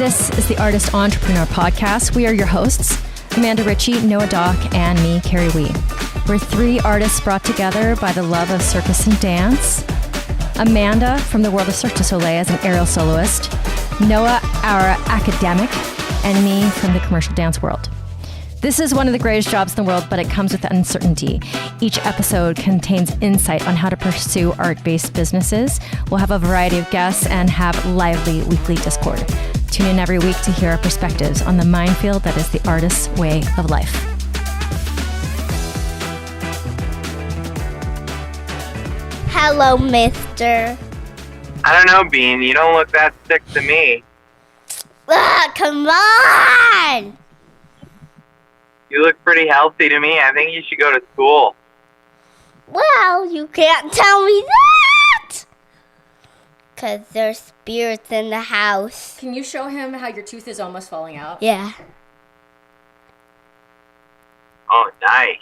This is the Artist Entrepreneur Podcast. We are your hosts, Amanda Ritchie, Noah Dock, and me, Kerry Wee. We're three artists brought together by the love of circus and dance. Amanda from the world of Cirque du Soleil as an aerial soloist. Noah, our academic, and me from the commercial dance world. This is one of the greatest jobs in the world, but it comes with uncertainty. Each episode contains insight on how to pursue art-based businesses. We'll have a variety of guests and have lively weekly Discord. Tune in every week to hear our perspectives on the minefield that is the artist's way of life. Hello, mister. I don't know, Bean. You don't look that sick to me. Come on! You look pretty healthy to me. I think you should go to school. Well, you can't tell me that! Because there's spirits in the house. Can you show him how your tooth is almost falling out? Yeah. Oh, nice.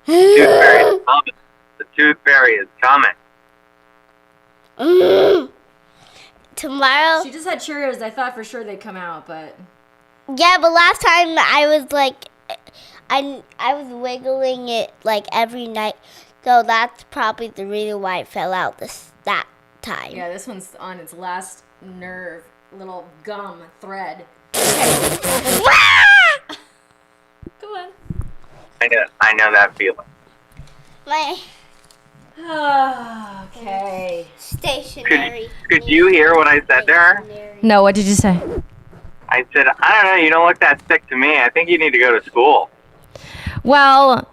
Tooth fairy is coming. The tooth fairy is coming. Tomorrow. She just had Cheerios. I thought for sure they'd come out, but... Yeah, but last time I was like, I was wiggling it like every night, so that's probably the reason why it fell out that time. Yeah, this one's on its last nerve, little gum thread. Go on. I know that feeling. My Okay. stationary. Could you hear what I said to her? No, what did you say? I said, I don't know, you don't look that sick to me. I think you need to go to school. Well,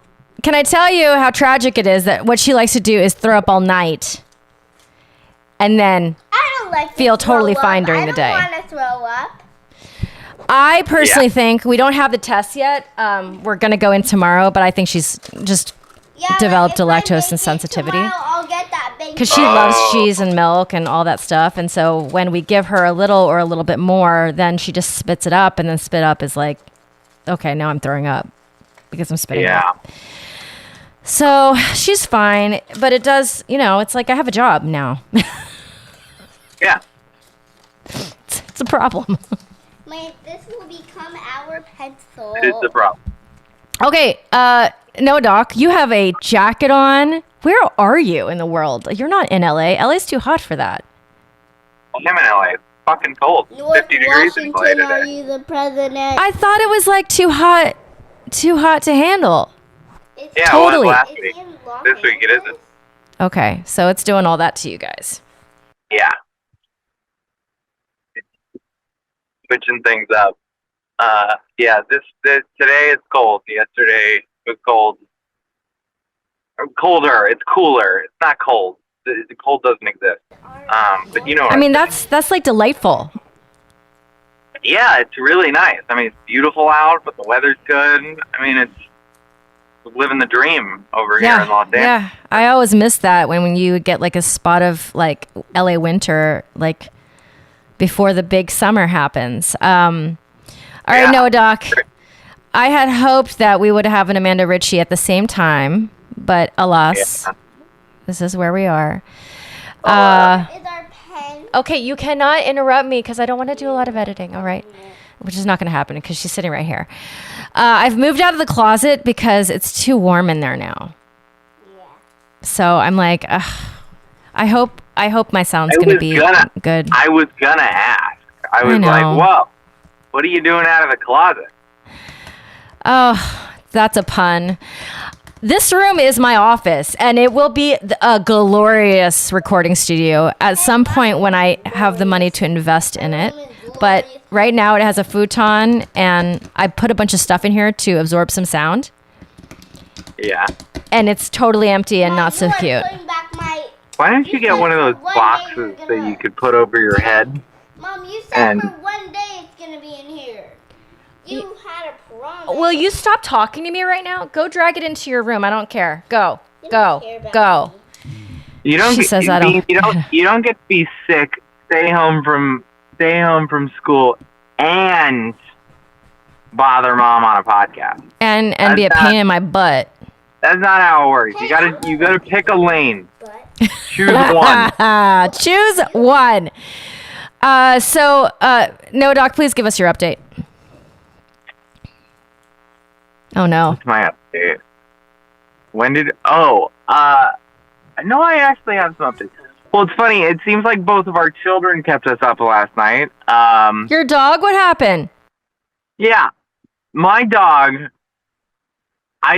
can I tell you how tragic it is that what she likes to do is throw up all night and then I don't like feel to throw totally up. fine during the day. I don't want to throw up. I personally think we don't have the test yet. We're going to go in tomorrow, but I think she's just developed a lactose insensitivity. Tomorrow, I'll get that baby. Because she loves cheese and milk and all that stuff. And so when we give her a little or a little bit more, then she just spits it up. And then spit up is like, okay, now I'm throwing up because I'm spitting up. So she's fine. But it does, it's like I have a job now. Yeah. It's a problem. This will become our pencil. It is the problem. Okay. No, Doc, you have a jacket on. Where are you in the world? You're not in LA. LA's too hot for that. I'm in LA. It's fucking cold. North 50 degrees in LA Washington, are today. you the president? I thought it was like too hot to handle. It's Totally. It was last week. in Los This week it Angeles. isn't. Okay, so it's doing all that to you guys. Yeah. It's switching things up. Yeah, today it's cold. Yesterday it was cold. Colder. It's cooler. It's not cold. The cold doesn't exist. But you know what I mean, that's like delightful. Yeah, it's really nice. I mean, it's beautiful out, but the weather's good. I mean, it's living the dream over here in Los Angeles. Yeah, I always miss that when you would get like a spot of like LA winter, like before the big summer happens. All right, Noah Doc. I had hoped that we would have an Amanda Ritchie at the same time, but alas, this is where we are. Is our pen? Okay, you cannot interrupt me because I don't want to do a lot of editing, all right? Which is not going to happen because she's sitting right here. I've moved out of the closet because it's too warm in there now. Yeah. So I'm like, I hope my sound's going to be good. I was going to ask. I was know. like, whoa, what are you doing out of the closet? Oh, that's a pun. This room is my office, and it will be a glorious recording studio at some point when I have the money to invest in it. But right now it has a futon, and I put a bunch of stuff in here to absorb some sound. Yeah. And it's totally empty and not so cute. Why don't you get one of those boxes that you could put over your head? Mom, you said for one day it's going to be in here. You had a promise. Will you stop talking to me right now? Go drag it into your room. I don't care. Go. You don't care about Go. me. You don't. You don't get to be sick. Stay home from school and bother mom on a podcast. And be a pain in my butt. That's not how it works. You gotta pick a lane. Choose one. Choose one. So, Noah Doc, please give us your update. Oh, no. What's my update? No, I actually have some updates. Well, it's funny. It seems like both of our children kept us up last night. Your dog? What happened? Yeah. My dog, I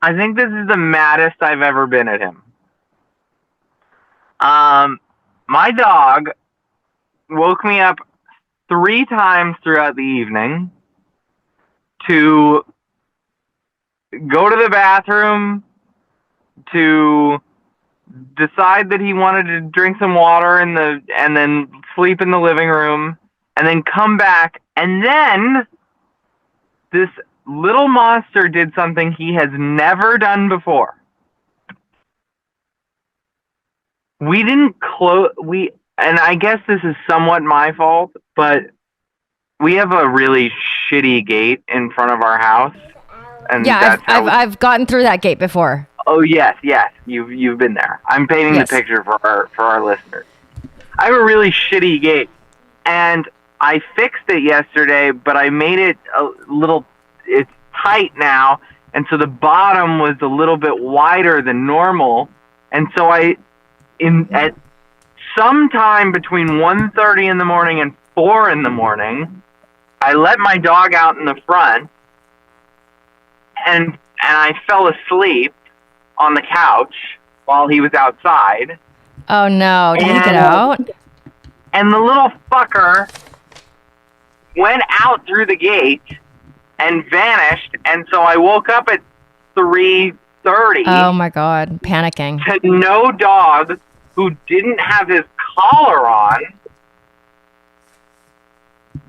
think this is the maddest I've ever been at him. My dog woke me up 3 times throughout the evening to go to the bathroom, to decide that he wanted to drink some water and then sleep in the living room, and then come back, and then this little monster did something he has never done before. And I guess this is somewhat my fault, but we have a really shitty gate in front of our house. And yeah, I've gotten through that gate before. Oh yes, you've been there. I'm painting the picture for our listeners. I have a really shitty gate, and I fixed it yesterday, but I made it a little. It's tight now, and so the bottom was a little bit wider than normal, and so at sometime between 1:30 in the morning and 4 in the morning, I let my dog out in the front, and I fell asleep on the couch while he was outside. Oh no, did he get out? And the little fucker went out through the gate and vanished, and so I woke up at 3:30. Oh my God, panicking. To no dog who didn't have his collar on.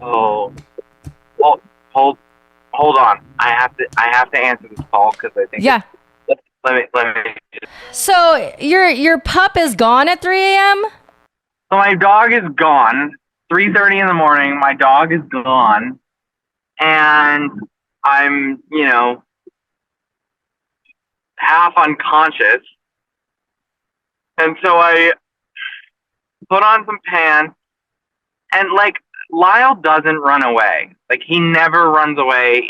Oh, well, hold on. I have to answer this call because I think. Yeah. Let me. So your pup is gone at 3 a.m.? So my dog is gone. 3:30 in the morning. My dog is gone, and I'm half unconscious. And so I put on some pants, and Lyle doesn't run away. He never runs away.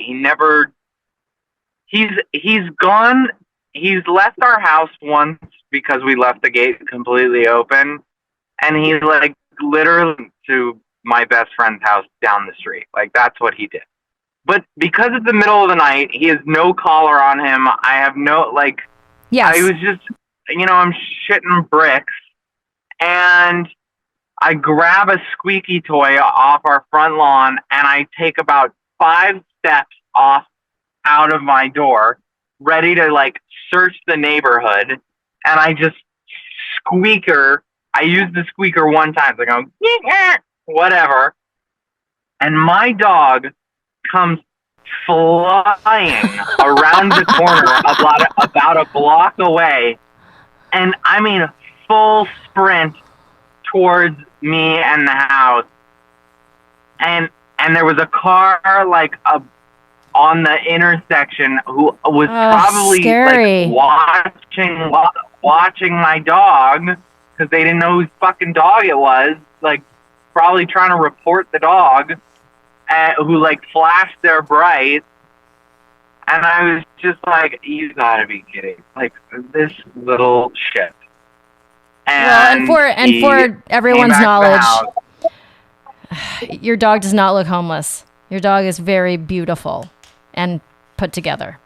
He's gone. He's left our house once because we left the gate completely open, and he's literally to my best friend's house down the street. That's what he did. But because it's the middle of the night, he has no collar on him. I have no Yes. I was just I'm shitting bricks, and I grab a squeaky toy off our front lawn, and I take about 5 steps out of my door, ready to search the neighborhood, and I just squeaker. I use the squeaker one time, I go, whatever, and my dog comes flying around the corner about a block away, and I mean full sprint towards me and the house, and there was a car on the intersection who was probably scary. watching my dog because they didn't know whose fucking dog it was, probably trying to report the dog, who flashed their brights. And I was just you gotta be kidding. This little shit. And for everyone's knowledge, your dog does not look homeless. Your dog is very beautiful and put together.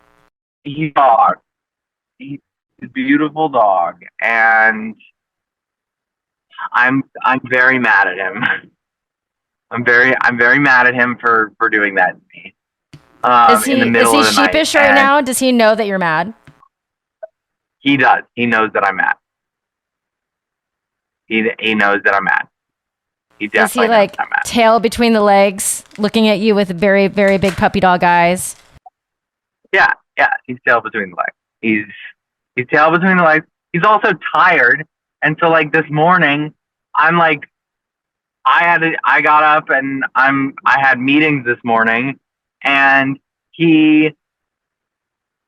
He's a beautiful dog, and I'm very mad at him. I'm very mad at him for doing that to me. Is he sheepish right now? Does he know that you're mad? He does. He knows that I'm mad. He knows that I'm mad. He definitely knows that I'm mad. Tail between the legs, looking at you with very, very big puppy dog eyes? Yeah. He's tail between the legs. He's tail between the legs. He's also tired, and so this morning, I'm I got up and I had meetings this morning, and he's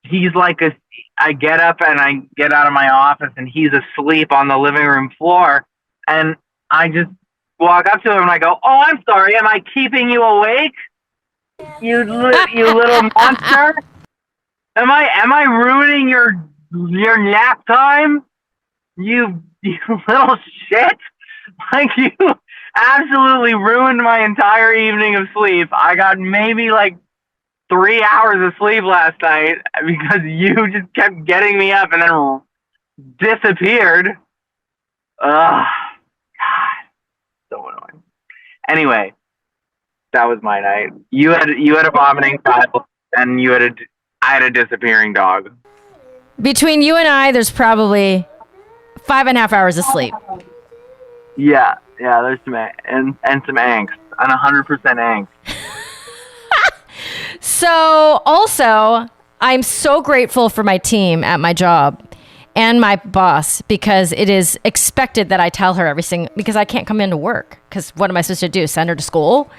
I get up and I get out of my office, and he's asleep on the living room floor, and I just walk up to him and I go, "Oh, I'm sorry. Am I keeping you awake? You little monster? Am I ruining your nap time? You little shit! Like, you absolutely ruined my entire evening of sleep. I got maybe like 3 hours of sleep last night because you just kept getting me up and then disappeared. Ugh, God, so annoying. Anyway, that was my night. You had a vomiting child, and I had a disappearing dog. Between you and I, there's probably 5.5 hours of sleep. Yeah, there's some and some angst, and 100% angst. So also, I'm so grateful for my team at my job and my boss, because it is expected that I tell her everything, because I can't come into work, because what am I supposed to do? Send her to school?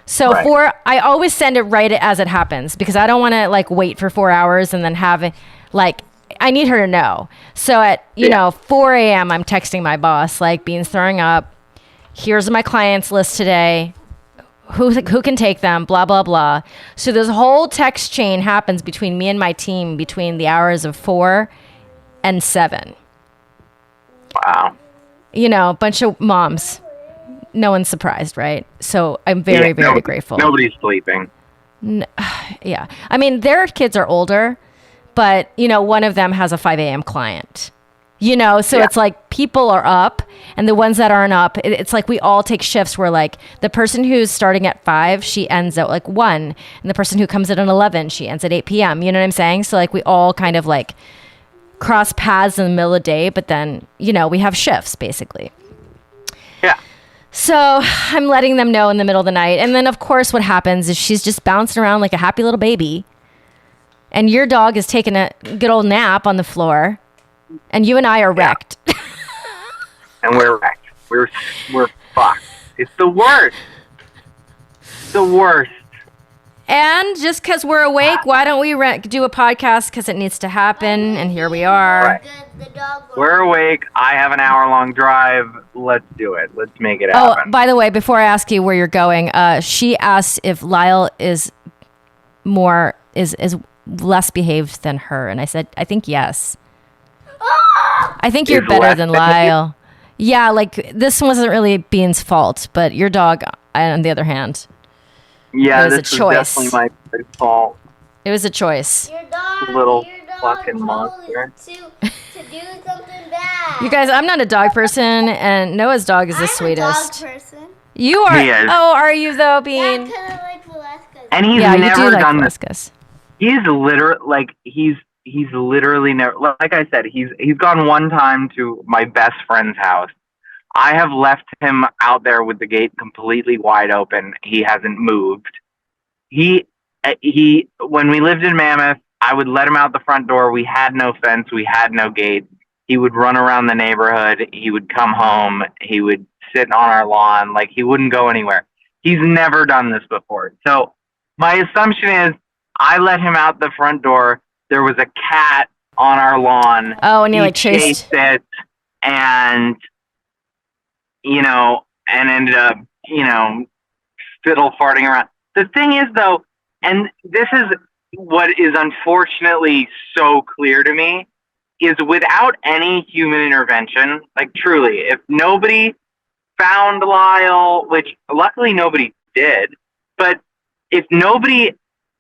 So Right. I always send it right as it happens, because I don't want to like wait for 4 hours and then have it like, I need her to know. So at, 4 a.m., I'm texting my boss, like, Bean's throwing up. Here's my clients list today. Who can take them, blah, blah, blah. So this whole text chain happens between me and my team between the hours of 4 and 7. Wow. A bunch of moms. No one's surprised, right? So I'm very grateful. Nobody's sleeping. Yeah. I mean, their kids are older, but, one of them has a 5 a.m. client. So it's like people are up, and the ones that aren't up, it's like we all take shifts where, like, the person who's starting at 5, she ends at like 1, and the person who comes in at 11, she ends at 8 p.m. You know what I'm saying? So like we all kind of like cross paths in the middle of the day, but then, we have shifts basically. Yeah. So I'm letting them know in the middle of the night. And then of course what happens is she's just bouncing around like a happy little baby. And your dog is taking a good old nap on the floor. And you and I are wrecked. And we're wrecked. We're fucked. It's the worst. The worst. And just because we're awake, why don't we do a podcast? Because it needs to happen. And here we are. Right. We're awake. I have an hour-long drive. Let's do it. Let's make it happen. Oh, by the way, before I ask you where you're going, she asked if Lyle is less behaved than her. And I said, I think yes. I think you're better than Lyle. Yeah, like this wasn't really Bean's fault, but your dog, on the other hand. Yeah, it was this a choice. Was definitely my big fault. It was a choice. Your dog, Little your dog fucking monster. To do something bad. You guys, I'm not a dog person, and Noah's dog is the sweetest. I'm a dog person. You are. He is. Oh, are you though, Bean? Yeah, kind of like Velasquez. And he's Yeah, you never do like done this. Velasquez. He's literally never. Like I said, he's gone one time to my best friend's house. I have left him out there with the gate completely wide open. He hasn't moved. He when we lived in Mammoth, I would let him out the front door. We had no fence. We had no gate. He would run around the neighborhood. He would come home. He would sit on our lawn. Like, he wouldn't go anywhere. He's never done this before. So my assumption is I let him out the front door. There was a cat on our lawn. Oh, and he like chased it, and and ended up fiddle farting around. The thing is, though, and this is what is unfortunately so clear to me, is without any human intervention, like truly, if nobody found Lyle, which luckily nobody did, but if nobody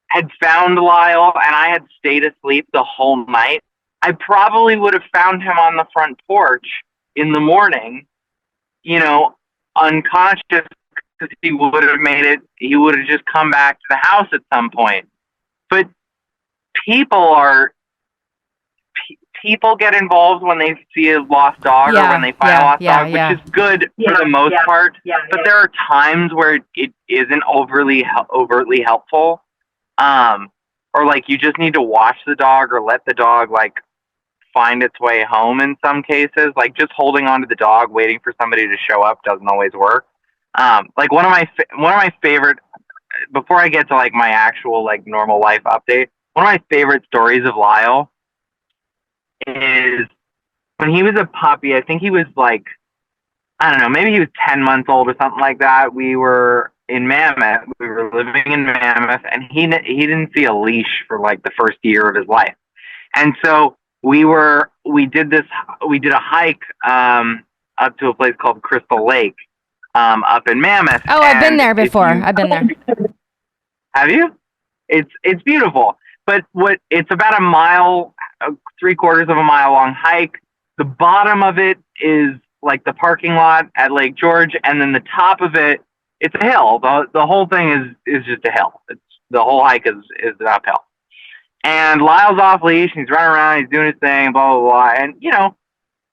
had found Lyle and I had stayed asleep the whole night, I probably would have found him on the front porch in the morning, unconscious, because he would have just come back to the house at some point. But people get involved when they see a lost dog or when they find a lost dog, which is good for the most part. But there are times where it isn't overtly helpful. Or like you just need to watch the dog or let the dog like find its way home in some cases. Like just holding on to the dog, waiting for somebody to show up doesn't always work. Like one of my favorite, before I get to like my actual like normal life update, one of my favorite stories of Lyle is when he was a puppy. I think he was like, I don't know, maybe he was 10 months old or something like that. We were in Mammoth. We were living in Mammoth, and he didn't see a leash for like the first year of his life. And so we did a hike up to a place called Crystal Lake up in Mammoth. Oh, I've been there before. I've been there. Have you? It's beautiful, but it's about a mile, 3/4 of a mile long hike. The bottom of it is like the parking lot at Lake George, and then the top of it, it's a hill. The whole thing is just a hill. The whole hike is an uphill. And Lyle's off leash, and he's running around, he's doing his thing, blah blah blah, and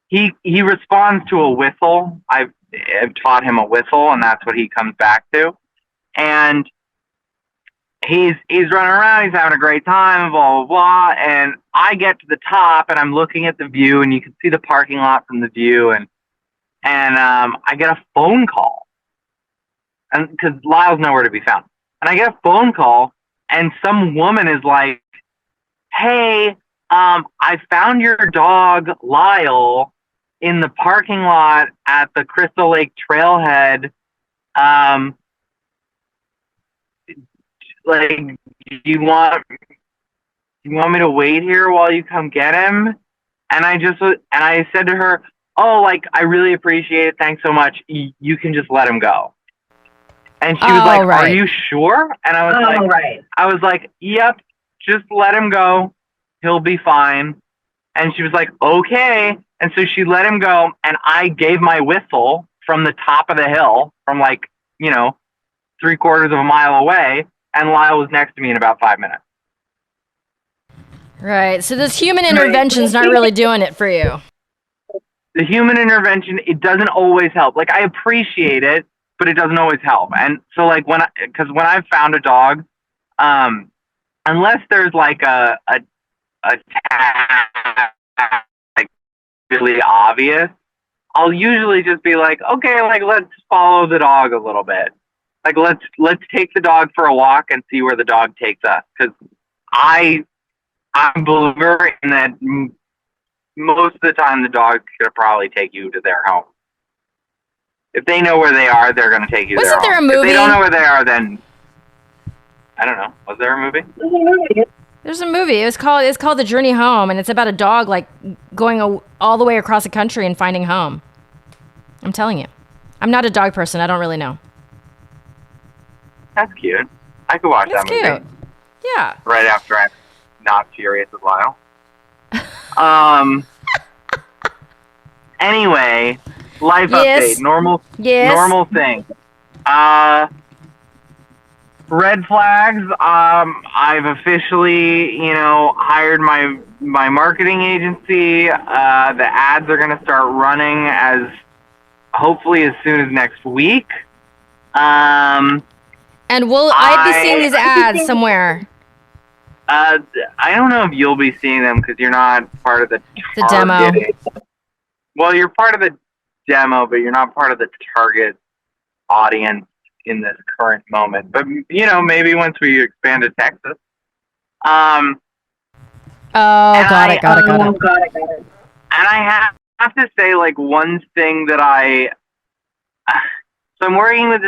he responds to a whistle. I've taught him a whistle, and that's what he comes back to, and he's running around, he's having a great time, blah, blah, blah, and I get to the top, and I'm looking at the view, and you can see the parking lot from the view, and I get a phone call, and because Lyle's nowhere to be found, and I get a phone call, and some woman is like, "Hey, I found your dog, Lyle, in the parking lot at the Crystal Lake Trailhead, like, do you want me to wait here while you come get him?" And I said to her, "Oh, like, I really appreciate it. Thanks so much. You can just let him go." And she was like, right. "Are you sure?" And I was like, "Yep, just let him go. He'll be fine." And she was like, "Okay." And so she let him go, and I gave my whistle from the top of the hill, from like, 3/4 of a mile away, and Lyle was next to me in about 5 minutes. Right. So this human intervention's not really doing it for you. The human intervention, it doesn't always help. Like, I appreciate it, but it doesn't always help. And so, like, because when I've found a dog, unless there's like a tag, like, really obvious, I'll usually just be like, okay, like, let's follow the dog a little bit. Like, let's take the dog for a walk and see where the dog takes us. Because I'm a believer in that most of the time the dog could probably take you to their home. If they know where they are, they're going to take you to their home. Wasn't there a movie? If they don't know where they are, then I don't know. Was there a movie? There's a movie. It's called The Journey Home, and it's about a dog like going all the way across the country and finding home. I'm telling you. I'm not a dog person. I don't really know. That's cute. I could watch that movie. That's cute. Yeah. Right after I'm not furious with Lyle. Anyway, life update. Normal thing. Red flags. I've officially, hired my marketing agency. The ads are going to start running hopefully as soon as next week. And I'd be seeing these ads somewhere. I don't know if you'll be seeing them because you're not part of the demo. Well, you're part of the demo, but you're not part of the target audience in this current moment. But, maybe once we expand to Texas. Got it. And I have to say, like, one thing that so I'm working with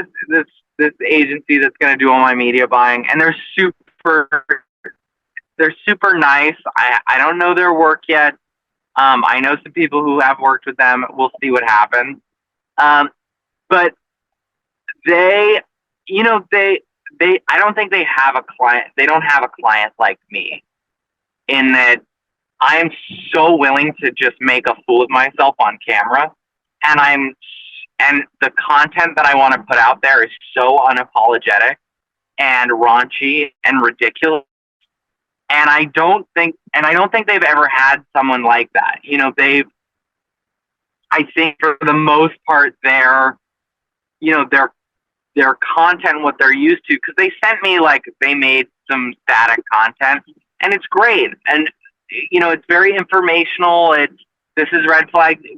this agency that's going to do all my media buying, and they're super nice. I don't know their work yet. I know some people who have worked with them. We'll see what happens. But I don't think they have a client. They don't have a client like me, in that I am so willing to just make a fool of myself on camera, and the content that I want to put out there is so unapologetic and raunchy and ridiculous. And I don't think they've ever had someone like that. I think for the most part, their content, what they're used to, because they sent me, like, they made some static content, and it's great. And, it's very informational. This is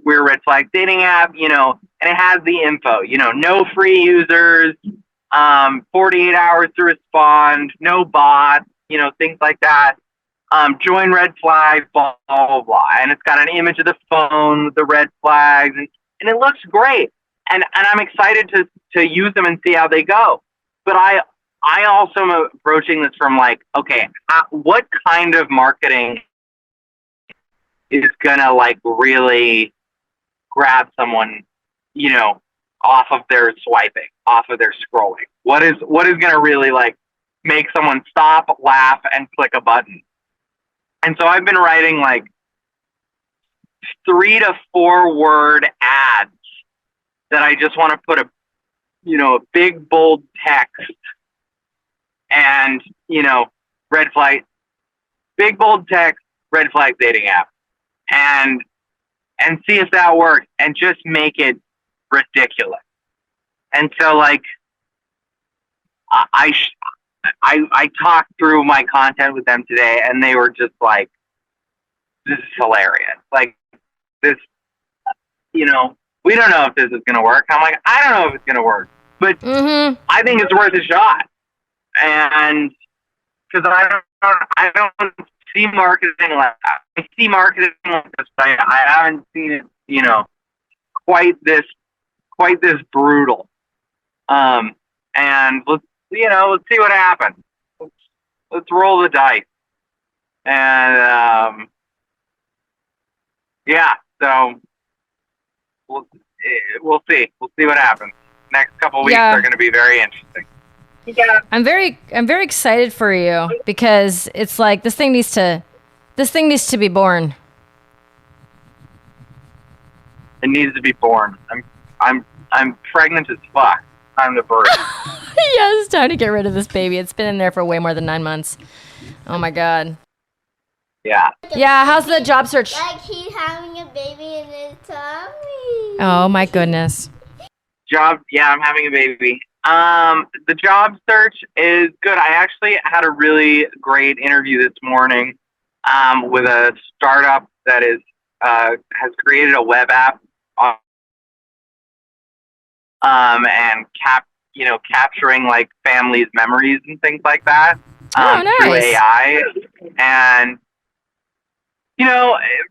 we're a red flag dating app, and it has the info, no free users, 48 hours to respond, no bots, things like that. Join red flags, blah, blah, blah. And it's got an image of the phone with the red flags, and it looks great. and I'm excited to use them and see how they go. But I also am approaching this from like, okay, what kind of marketing is gonna like really grab someone, off of their swiping, off of their scrolling? What is gonna really like make someone stop, laugh, and click a button? And so I've been writing like 3 to 4 word ads that I just want to put a big bold text and, red flag, big bold text, red flag dating app, and see if that works, and just make it ridiculous. And so like, I talked through my content with them today, and they were just like, this is hilarious. Like this, we don't know if this is going to work. I'm like, I don't know if it's going to work, but I think it's worth a shot. And because I don't see marketing like that. I see marketing like this, but I haven't seen it, quite this brutal. And let's see what happens. Let's roll the dice. And so we'll see. We'll see what happens. Next couple of weeks are going to be very interesting. Yeah. I'm very excited for you, because it's like this thing needs to be born. It needs to be born. I'm pregnant as fuck. Time to birth. Yeah, it's time to get rid of this baby. It's been in there for way more than 9 months. Oh my god. Yeah. Yeah, how's the job search? Like he's having a baby in his tummy. Oh my goodness. I'm having a baby. The job search is good. I actually had a really great interview this morning with a startup that has created a web app and capturing like families' memories and things like that through AI. And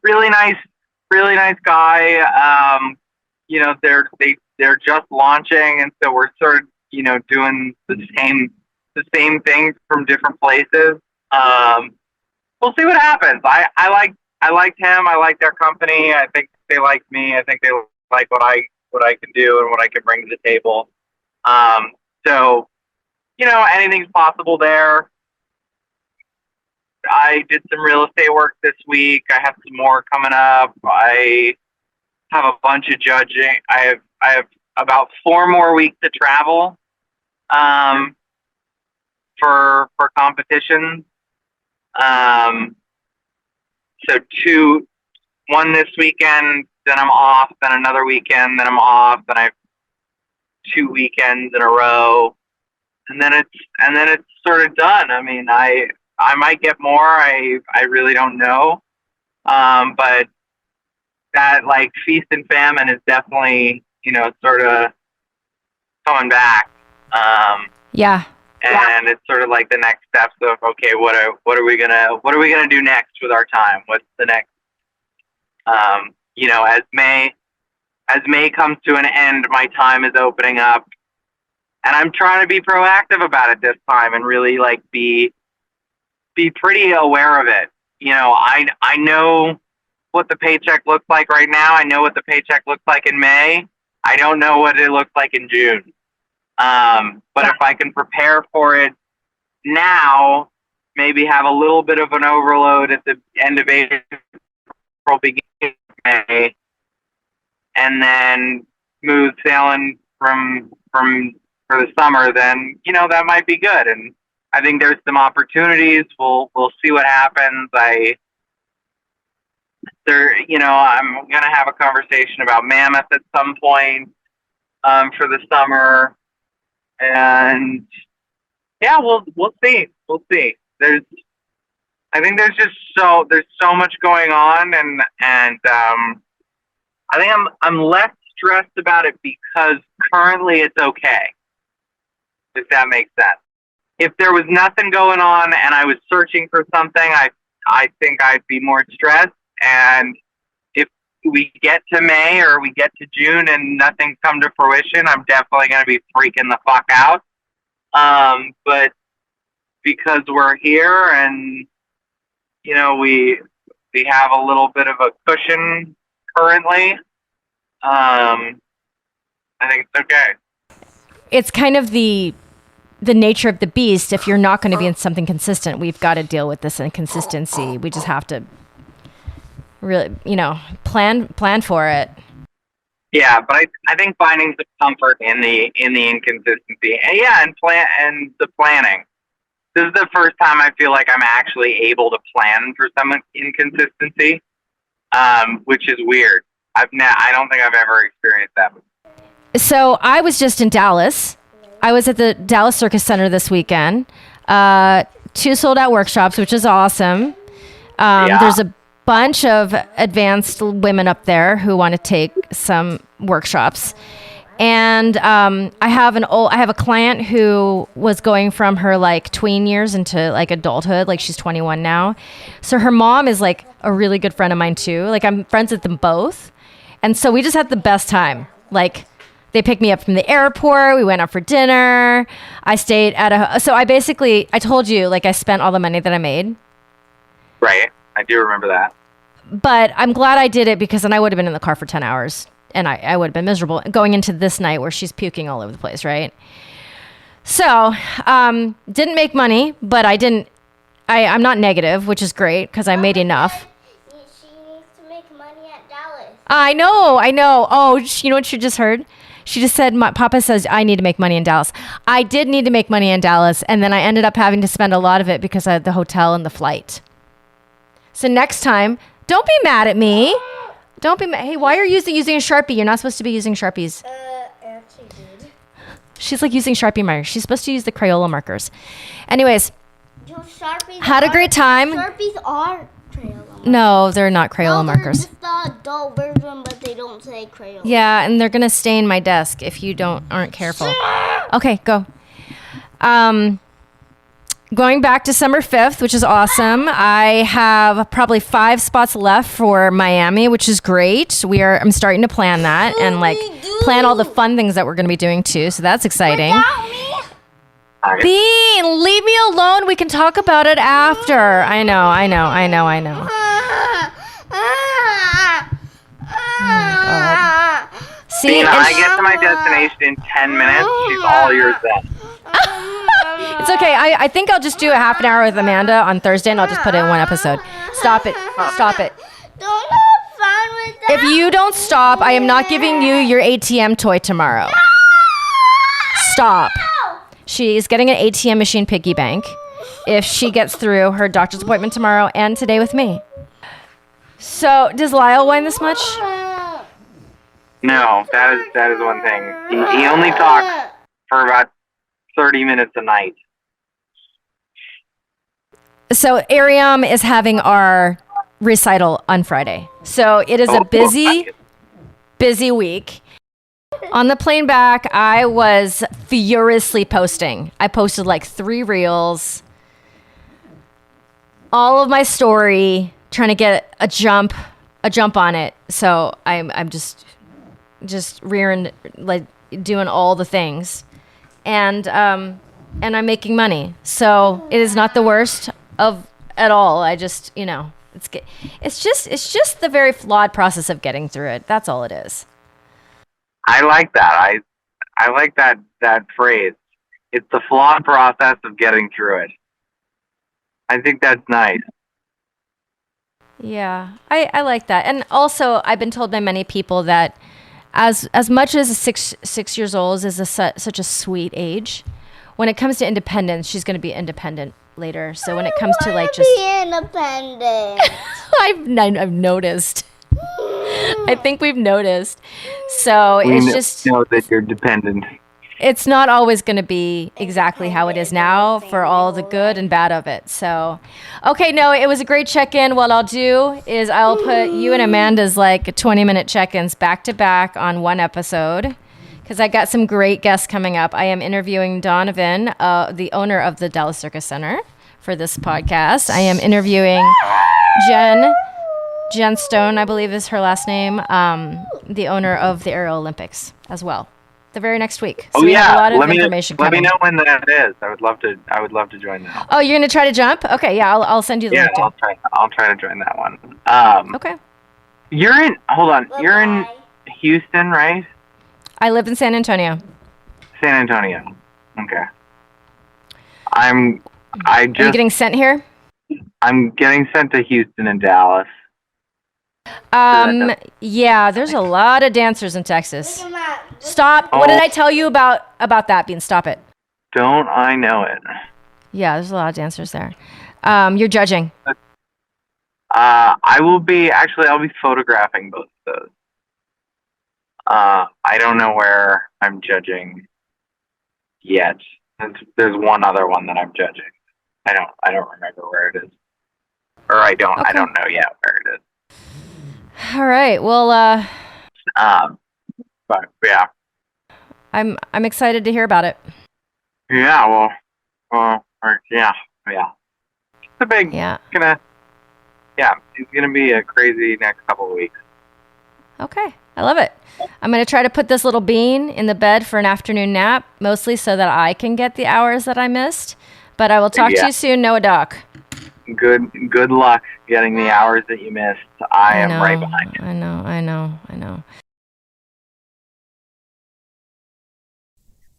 really nice guy. They're just launching, and so we're sort of doing the same things from different places. We'll see what happens. I liked him. I like their company. I think they like me. I think they like what I can do and what I can bring to the table. So anything's possible there. I did some real estate work this week. I have some more coming up. I have a bunch of judging. I have about 4 more weeks to travel for competitions. So 1 this weekend, then I'm off, then another weekend, then I'm off, then I have 2 weekends in a row, and then it's sort of done. I mean, I might get more. I really don't know. But that like feast and famine is definitely, sort of coming back. Yeah. And it's sort of like the next steps of, okay, what are we gonna do next with our time? What's the next? As May comes to an end, my time is opening up, and I'm trying to be proactive about it this time and really like be pretty aware of it. I know what the paycheck looks like right now. I know what the paycheck looks like in May. I don't know what it looks like in June. But if I can prepare for it now, maybe have a little bit of an overload at the end of April, beginning of May, and then smooth sailing for the summer, then that might be good. And I think there's some opportunities. We'll see what happens. I'm gonna have a conversation about Mammoth at some point for the summer, and yeah, we'll see. I think there's so much going on, and I think I'm less stressed about it because currently it's okay. If that makes sense. If there was nothing going on and I was searching for something, I think I'd be more stressed. And we get to May or we get to June and nothing's come to fruition, I'm definitely going to be freaking the fuck out. But because we're here and, you know, we have a little bit of a cushion currently, I think it's okay. It's kind of the nature of the beast. If you're not going to be in something consistent, we've got to deal with this inconsistency. We just have to really, you know, plan for it. Yeah, but I think finding some comfort in the inconsistency, and the planning. This is the first time I feel like I'm actually able to plan for some inconsistency, which is weird. I don't think I've ever experienced that before. So I was just in Dallas. I was at the Dallas Circus Center this weekend. 2 sold out workshops, which is awesome. There's a bunch of advanced women up there who want to take some workshops. And I have a client who was going from her like tween years into like adulthood. Like she's 21 now. So her mom is like a really good friend of mine too. Like I'm friends with them both. And so we just had the best time. Like they picked me up from the airport. We went out for dinner. I stayed at I told you, like I spent all the money that I made. Right. I do remember that. But I'm glad I did it because then I would have been in the car for 10 hours and I would have been miserable going into this night where she's puking all over the place, right? So, didn't make money, but I'm not negative, which is great because I made enough. She needs to make money at Dallas. I know. Oh, you know what she just heard? She just said, Papa says I need to make money in Dallas. I did need to make money in Dallas, and then I ended up having to spend a lot of it because I had the hotel and the flight. So next time, don't be mad at me. Don't be mad. Hey, why are you using a Sharpie? You're not supposed to be using Sharpies. Actually did. She's like using Sharpie markers. She's supposed to use the Crayola markers. Anyways, Sharpies had a great time. Sharpies are Crayola markers. No, they're not Crayola markers. It's the adult version, but they don't say Crayola. Yeah, and they're going to stain my desk if you aren't careful. Okay, go. Going back December 5th, which is awesome. I have probably 5 spots left for Miami, which is great. I'm starting to plan that and like plan all the fun things that we're going to be doing too. So that's exciting. Bean, leave me alone. We can talk about it after. I know. Oh, see, Bean, I get to my destination in 10 minutes. She's all yours then. It's okay. I think I'll just do a half an hour with Amanda on Thursday and I'll just put it in one episode. Stop it. Don't have fun with that. If you don't stop, I am not giving you your ATM toy tomorrow. Stop. She's getting an ATM machine piggy bank if she gets through her doctor's appointment tomorrow and today with me. So, does Lyle whine this much? No, that is one thing. He only talks for about 30 minutes a night. So Ariam is having our recital on Friday. So it is a busy week. On the plane back, I was furiously posting. I posted like 3 reels, all of my story, trying to get a jump on it. So I'm just rearing, like doing all the things. And I'm making money. So it is not the worst at all. I just, it's just the very flawed process of getting through it. That's all it is. I like that. I like that phrase. It's the flawed process of getting through it. I think that's nice. Yeah, I like that. And also, I've been told by many people that as much as 6 years old is such a sweet age, when it comes to independence, she's going to be independent later. So when it comes to like just be independent, I've noticed. I think we've noticed. So it's just know that you're dependent. It's not always going to be exactly how it is now for all the good and bad of it. So, okay, no, it was a great check-in. What I'll do is I'll put you and Amanda's like 20-minute check-ins back to back on one episode because I got some great guests coming up. I am interviewing Donovan, the owner of the Dallas Circus Center, for this podcast. I am interviewing Jen, Jen Stone, I believe is her last name, the owner of the Aero Olympics as well. The very next week. So we have a lot of information coming. Let me know when that is. I would love to join that. Oh, you're gonna try to jump? Okay, yeah, I'll send you the link. Yeah, I'll try to join that one. Okay. Hold on. You're in Houston, right? I live in San Antonio. San Antonio. Okay. Are you getting sent here? I'm getting sent to Houston and Dallas. Yeah, there's a lot of dancers in Texas. Stop. Oh. What did I tell you about that, Bean? Stop it. Don't I know it? Yeah, there's a lot of dancers there. You're judging. I'll be photographing both of those. I don't know where I'm judging yet. There's one other one that I'm judging. I don't remember where it is. Or I don't know yet where it is. All right. Well, but yeah. I'm excited to hear about it. Yeah, yeah. It's a big it's gonna be a crazy next couple of weeks. Okay. I love it. I'm going to try to put this little bean in the bed for an afternoon nap, mostly so that I can get the hours that I missed. But I will talk to you soon, Noah Doc. Good luck getting the hours that you missed. I am right behind you. I know.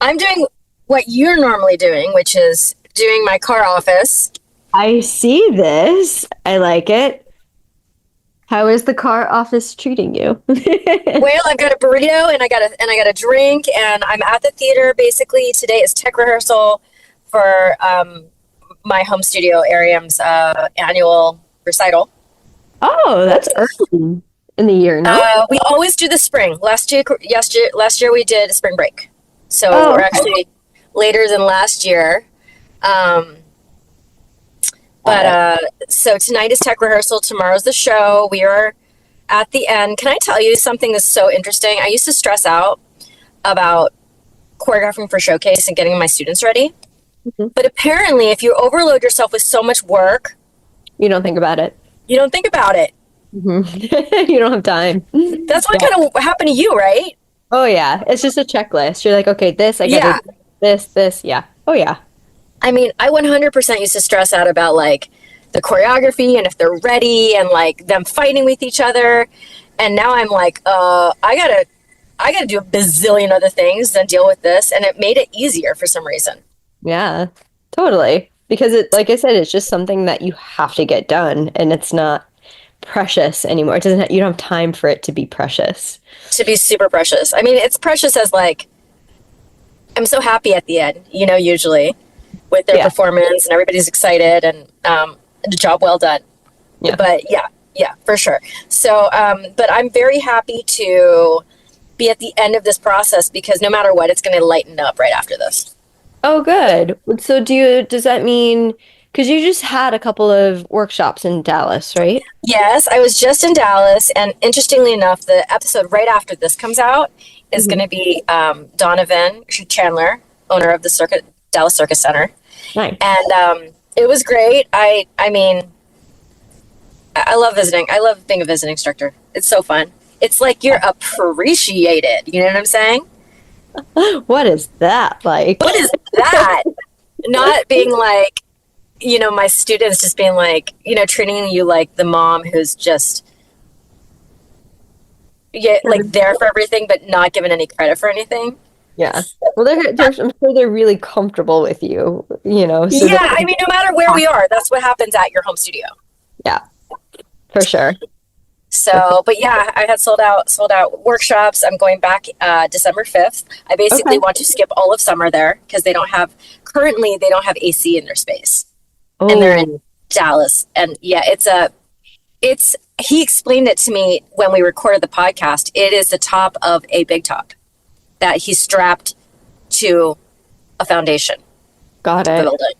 I'm doing what you're normally doing, which is doing my car office. I see this. I like it. How is the car office treating you? Well, I've got a burrito and I got a drink, and I'm at the theater. Basically, today is tech rehearsal for my home studio, Ariam's annual recital. Oh, that's early in the year, no? We always do the spring. Last year we did spring break, so we're actually later than last year. So tonight is tech rehearsal. Tomorrow's the show. We are at the end. Can I tell you something that's so interesting? I used to stress out about choreographing for showcase and getting my students ready. Mm-hmm. But apparently, if you overload yourself with so much work, you don't think about it. Mm-hmm. You don't have time. That's what kind of happened to you, right? Oh, yeah. It's just a checklist. You're like, okay, this, I got to do this. Yeah. Oh, yeah. I mean, I 100% used to stress out about, like, the choreography and if they're ready and, like, them fighting with each other. And now I'm like, I gotta do a bazillion other things than deal with this. And it made it easier for some reason. Yeah, totally. Because like I said, it's just something that you have to get done, and it's not precious anymore. You don't have time for it to be precious. To be super precious. I mean, it's precious as, like, I'm so happy at the end, usually with their performance and everybody's excited and the job well done. Yeah. But yeah, for sure. So, but I'm very happy to be at the end of this process because no matter what, it's going to lighten up right after this. Oh, good. So does that mean, because you just had a couple of workshops in Dallas, right? Yes, I was just in Dallas. And interestingly enough, the episode right after this comes out is going to be Donovan Chandler, owner of the Dallas Circus Center. Nice. And it was great. I mean, I love visiting. I love being a visiting instructor. It's so fun. It's like you're appreciated. You know what I'm saying? What is that like? What is that? Not being like, my students just being like, treating you like the mom who's just, like there for everything, but not given any credit for anything. Yeah. Well, I'm sure they're really comfortable with you, So yeah, I mean, no matter where we are, that's what happens at your home studio. Yeah, for sure. So, but yeah, I had sold out workshops. I'm going back December 5th. I basically want to skip all of summer there because they don't have AC in their space. Oh. And they're in Dallas. And yeah, he explained it to me when we recorded the podcast. It is the top of a big top that he strapped to a foundation. Got it. Building.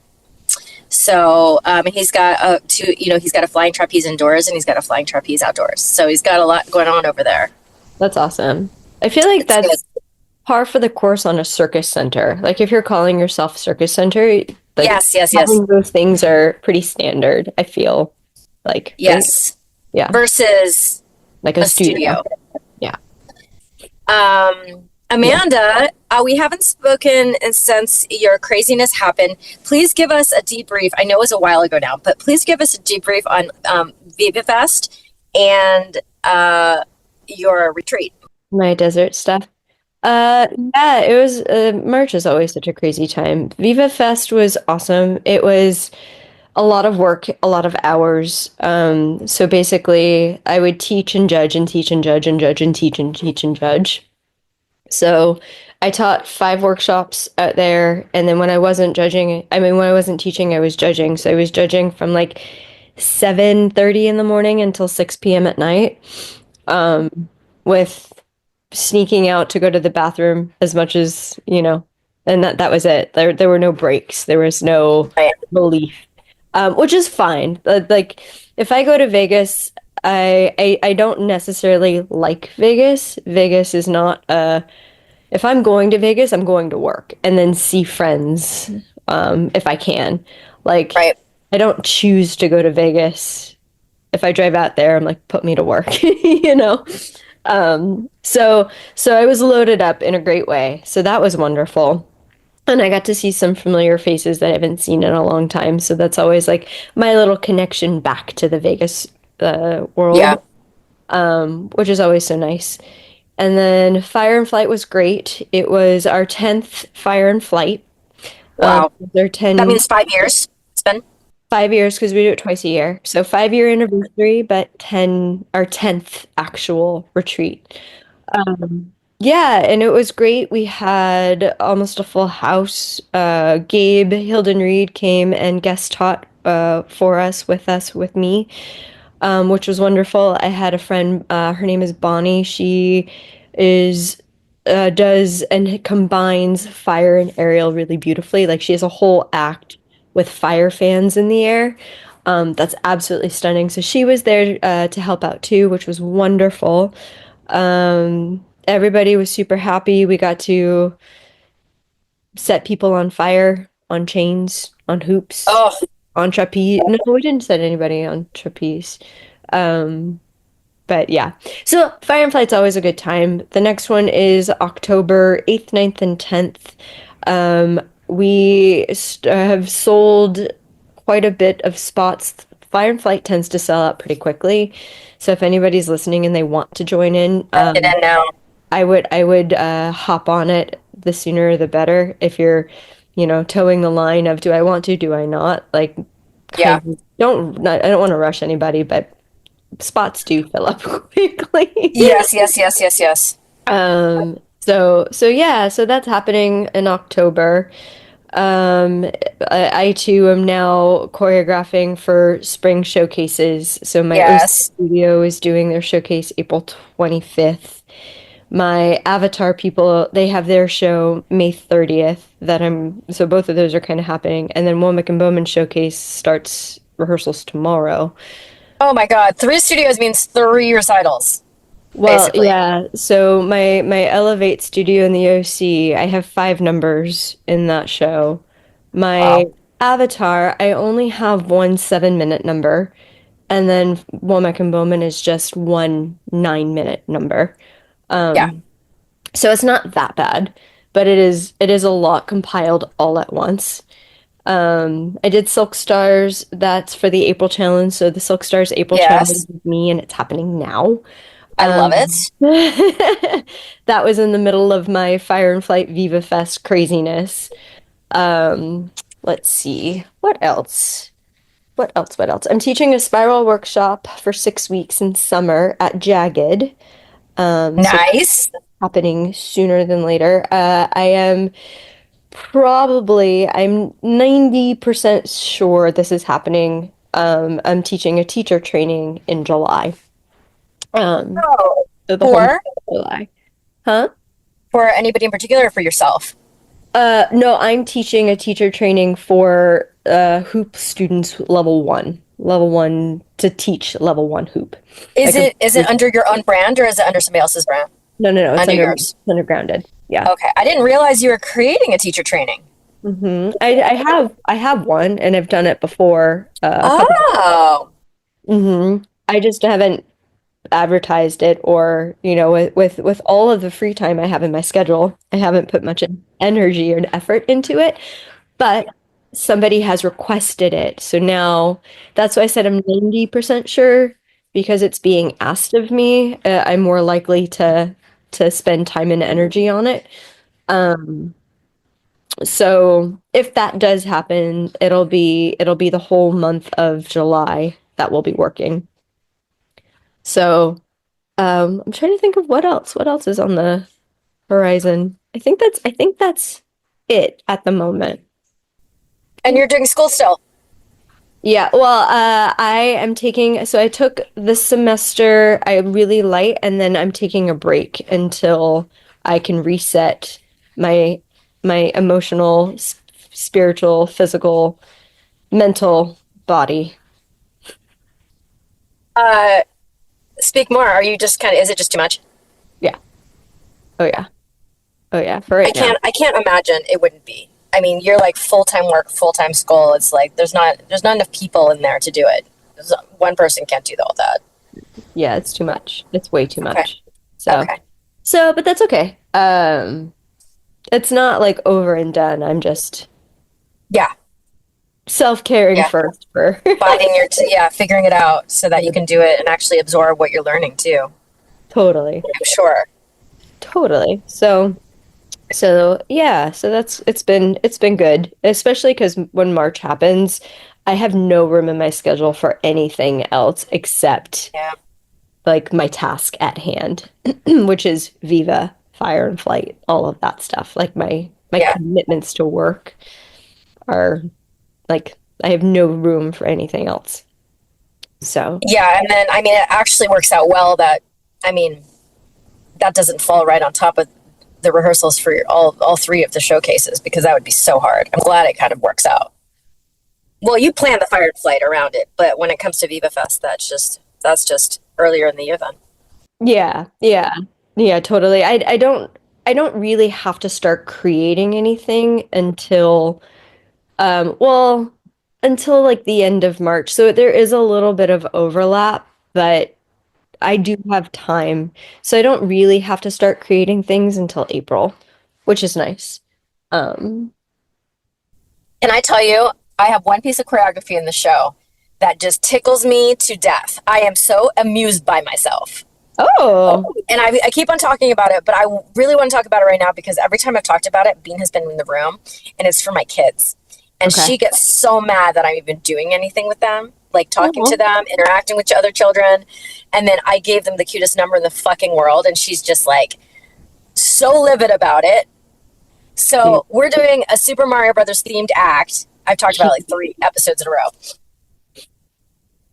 So, he's got he's got a flying trapeze indoors and he's got a flying trapeze outdoors. So he's got a lot going on over there. That's awesome. I feel like that's par for the course on a circus center. Like if you're calling yourself circus center, like yes. Those things are pretty standard. I feel like yes. Yeah. versus Like a studio. Yeah. Amanda, we haven't spoken since your craziness happened. Please give us a debrief. I know it was a while ago now, but please give us a debrief on Viva Fest and your retreat. My desert stuff. Yeah, it was March is always such a crazy time. Viva Fest was awesome. It was a lot of work, a lot of hours. So basically I would teach and judge and teach and judge and judge and teach and teach and judge. So I taught 5 workshops out there, and then when I wasn't judging, I mean, when I wasn't teaching, I was judging. So I was judging from like 7:30 in the morning until 6 p.m. at night, with sneaking out to go to the bathroom as much as, and that was it. There were no breaks. There was no relief, which is fine. Like if I go to Vegas, I don't necessarily like Vegas. Vegas is not if I'm going to Vegas, I'm going to work and then see friends, if I can. Like, Right. I don't choose to go to Vegas. If I drive out there, I'm like, put me to work, you know? So I was loaded up in a great way. So that was wonderful. And I got to see some familiar faces that I haven't seen in a long time. So that's always like my little connection back to the Vegas world, which is always so nice. And then Fire and Flight was great. It was our 10th Fire and Flight. Wow. They're 10. That means 5 years. It's been 5 years because we do it twice a year. So 5-year anniversary, but our 10th actual retreat. Yeah, and it was great. We had almost a full house. Gabe Hilden Reed came and guest taught for us, with me, which was wonderful. I had a friend, her name is Bonnie. She does and combines fire and aerial really beautifully. Like she has a whole act with fire fans in the air. That's absolutely stunning. So she was there to help out too, which was wonderful. Everybody was super happy. We got to set people on fire, on chains, on hoops, on trapeze. No, we didn't set anybody on trapeze. But yeah. So Fire and Flight's always a good time. The next one is October 8th, 9th, and 10th. We have sold quite a bit of spots. Fire and Flight tends to sell out pretty quickly. So if anybody's listening and they want to join in, I would hop on it. The sooner the better. If you're, towing the line of do I want to, do I not? Like, I don't want to rush anybody, but spots do fill up quickly. Yes. So that's happening in October. I too am now choreographing for spring showcases. So my OC studio is doing their showcase April 25th. My Avatar people, they have their show May 30th so both of those are kind of happening. And then Womack and Bowman showcase starts rehearsals tomorrow. Oh my God. 3 studios means 3 recitals. Well, basically. Yeah. So my Elevate studio in the OC, I have 5 numbers in that show. My Avatar, I only have 1 7-minute number. And then Womack and Bowman is just 1 9-minute number. So it's not that bad, but it is a lot compiled all at once. I did Silk Stars. That's for the April challenge. So the Silk Stars April challenge is with me, and it's happening now. I love it. That was in the middle of my Fire and Flight Viva Fest craziness. Let's see. What else? I'm teaching a spiral workshop for 6 weeks in summer at Jagged. Nice. So happening sooner than later. I'm 90% sure this is happening. I'm teaching a teacher training in July. So the whole month of July. Huh? For anybody in particular or for yourself? No, I'm teaching a teacher training for hoop students level 1 to teach level 1 hoop. Is it under your own brand or is it under somebody else's brand? No, it's yours. Undergrounded. Yeah. Okay. I didn't realize you were creating a teacher training. Mm-hmm. I have one and I've done it before. Mm-hmm. I just haven't advertised it, or with all of the free time I have in my schedule, I haven't put much energy or effort into it, but somebody has requested it, so now that's why I said I'm 90% sure, because it's being asked of me. I'm more likely to spend time and energy on it. So if that does happen, it'll be the whole month of July that we'll be working. So I'm trying to think of what else. What else is on the horizon? I think that's it at the moment. And you're doing school still. Yeah, well, I took this semester, I really light, and then I'm taking a break until I can reset my emotional, spiritual, physical, mental body. Speak more. Are you just is it just too much? Yeah. Oh yeah. Oh yeah. For right now. I can't imagine it wouldn't be. I mean, you're like full-time work, full-time school. It's like there's not enough people in there to do it. One person can't do all that. Yeah, it's too much. It's way too much. Okay. So, Okay. but that's okay. It's not like over and done. I'm just Yeah. self-caring Yeah. first for Figuring it out so that you can do it and actually absorb what you're learning too. totally. I'm sure. Totally. So yeah, so it's been good, especially because when March happens, I have no room in my schedule for anything else except Yeah. like my task at hand, which is Viva, Fire and Flight, all of that stuff. Like my Yeah. commitments to work are like I have no room for anything else. So Yeah, and then I mean it actually works out well that that doesn't fall right on top of the rehearsals for all three of the showcases, because that would be so hard. I'm glad it kind of works out. Well, you plan the Fire and Flight around it, but when it comes to Viva Fest, that's just earlier in the year then. yeah, totally. I don't really have to start creating anything well, until like the end of March. So there is a little bit of overlap, but I do have time. So I don't really have to start creating things until April, which is nice. Um, And I tell you, I have one piece of choreography in the show that just tickles me to death. I am so amused by myself. oh, And I keep on talking about it, but I really want to talk about it right now because every time I've talked about it, Bean has been in the room, and it's for my kids. And okay. she gets so mad that I'm even doing anything with them, like talking Aw. to them, interacting with other children. And then I gave them the cutest number in the fucking world, and she's just like so livid about it. So we're doing a Super Mario Brothers themed act. I've talked about it like 3 episodes in a row.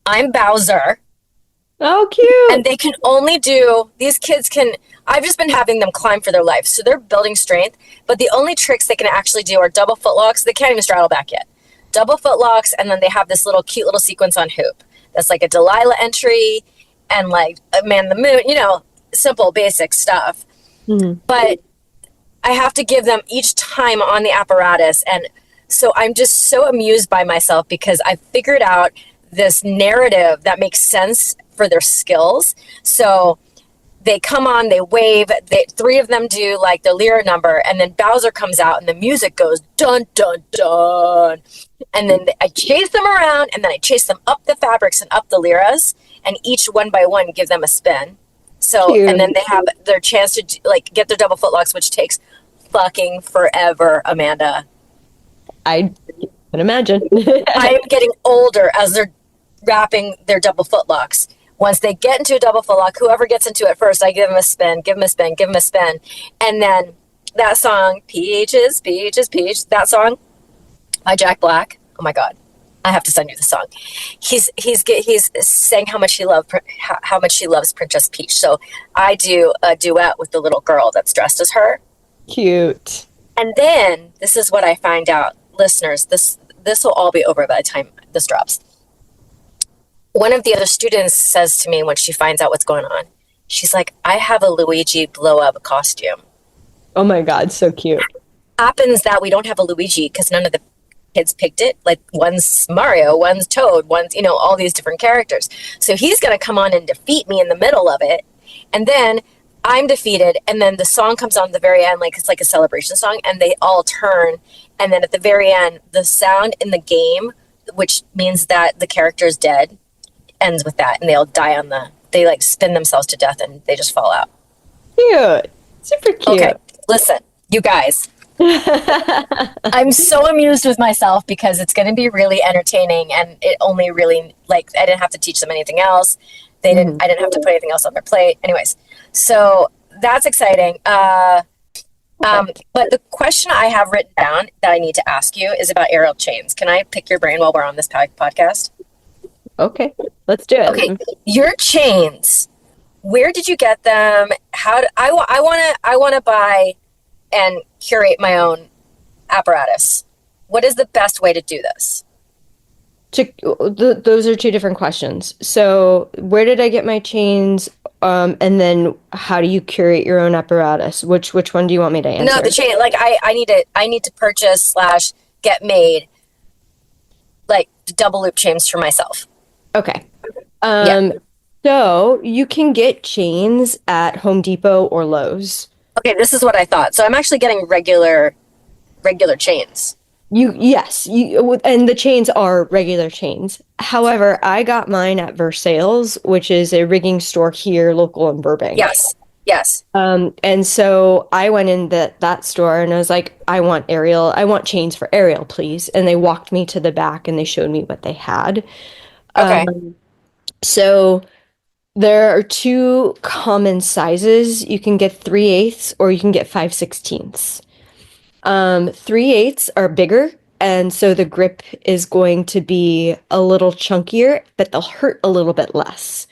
I'm Bowser. Oh, cute. And they can only these kids can, I've just been having them climb for their life. So they're building strength, but the only tricks they can actually do are double footlocks. They can't even straddle back yet. Double footlocks, and then they have this cute little sequence on hoop. That's like a Delilah entry and like a Man the Moon, simple, basic stuff. Mhm. But I have to give them each time on the apparatus. And so I'm just so amused by myself because I figured out this narrative that makes sense for their skills. So they come on, they wave, 3 of them do like the lyra number, and then Bowser comes out and the music goes dun, dun, dun. And then I chase them around, and then I chase them up the fabrics and up the lyras, and each one by one give them a spin. So, Cute. and then they have their chance to get their double footlocks, which takes fucking forever, Amanda. I can imagine. I am getting older as they're wrapping their double footlocks. Once they get into a double footlock, whoever gets into it first, I give them a spin, give them a spin, give them a spin. And then that song, Peaches, Peaches, Peach, that song by Jack Black. Oh my God. I have to send you the song. He's saying how much he loves Princess Peach. So I do a duet with the little girl that's dressed as her. Cute. And then this is what I find out, listeners. This will all be over by the time this drops. One of the other students says to me when she finds out what's going on, she's like, I have a Luigi blow up costume. Oh my God, so cute. Happens that we don't have a Luigi because none of the kids picked it. Like one's Mario, one's Toad, one's, all these different characters. So he's going to come on and defeat me in the middle of it. And then I'm defeated. And then the song comes on at the very end, like it's like a celebration song, and they all turn. And then at the very end, the sound in the game, which means that the character is dead, ends with that. And they all die they like spin themselves to death and they just fall out. Cute. Super cute. Okay, listen, you guys. I'm so amused with myself because it's going to be really entertaining, and it only really, like, I didn't have to teach them anything else. I didn't have to put anything else on their plate. Anyways, so that's exciting. But the question I have written down that I need to ask you is about aerial chains. Can I pick your brain while we're on this podcast? Okay, let's do it. Okay, your chains. Where did you get them? I want to buy and curate my own apparatus. What is the best way to do this? Those are two different questions. So where did I get my chains? And then how do you curate your own apparatus? Which one do you want me to answer? No, the chain. Like I need to purchase / get made like double loop chains for myself. Okay. So you can get chains at Home Depot or Lowe's. Okay, this is what I thought. So I'm actually getting regular chains. Yes, and the chains are regular chains. However, I got mine at Versailles, which is a rigging store here, local in Burbank. Yes. And so I went in that store and I was like, I want chains for Ariel, please. And they walked me to the back and they showed me what they had. Okay. So there are two common sizes. You can get 3/8 or you can get 5/16. 3/8 are bigger, and so the grip is going to be a little chunkier, but they'll hurt a little bit less.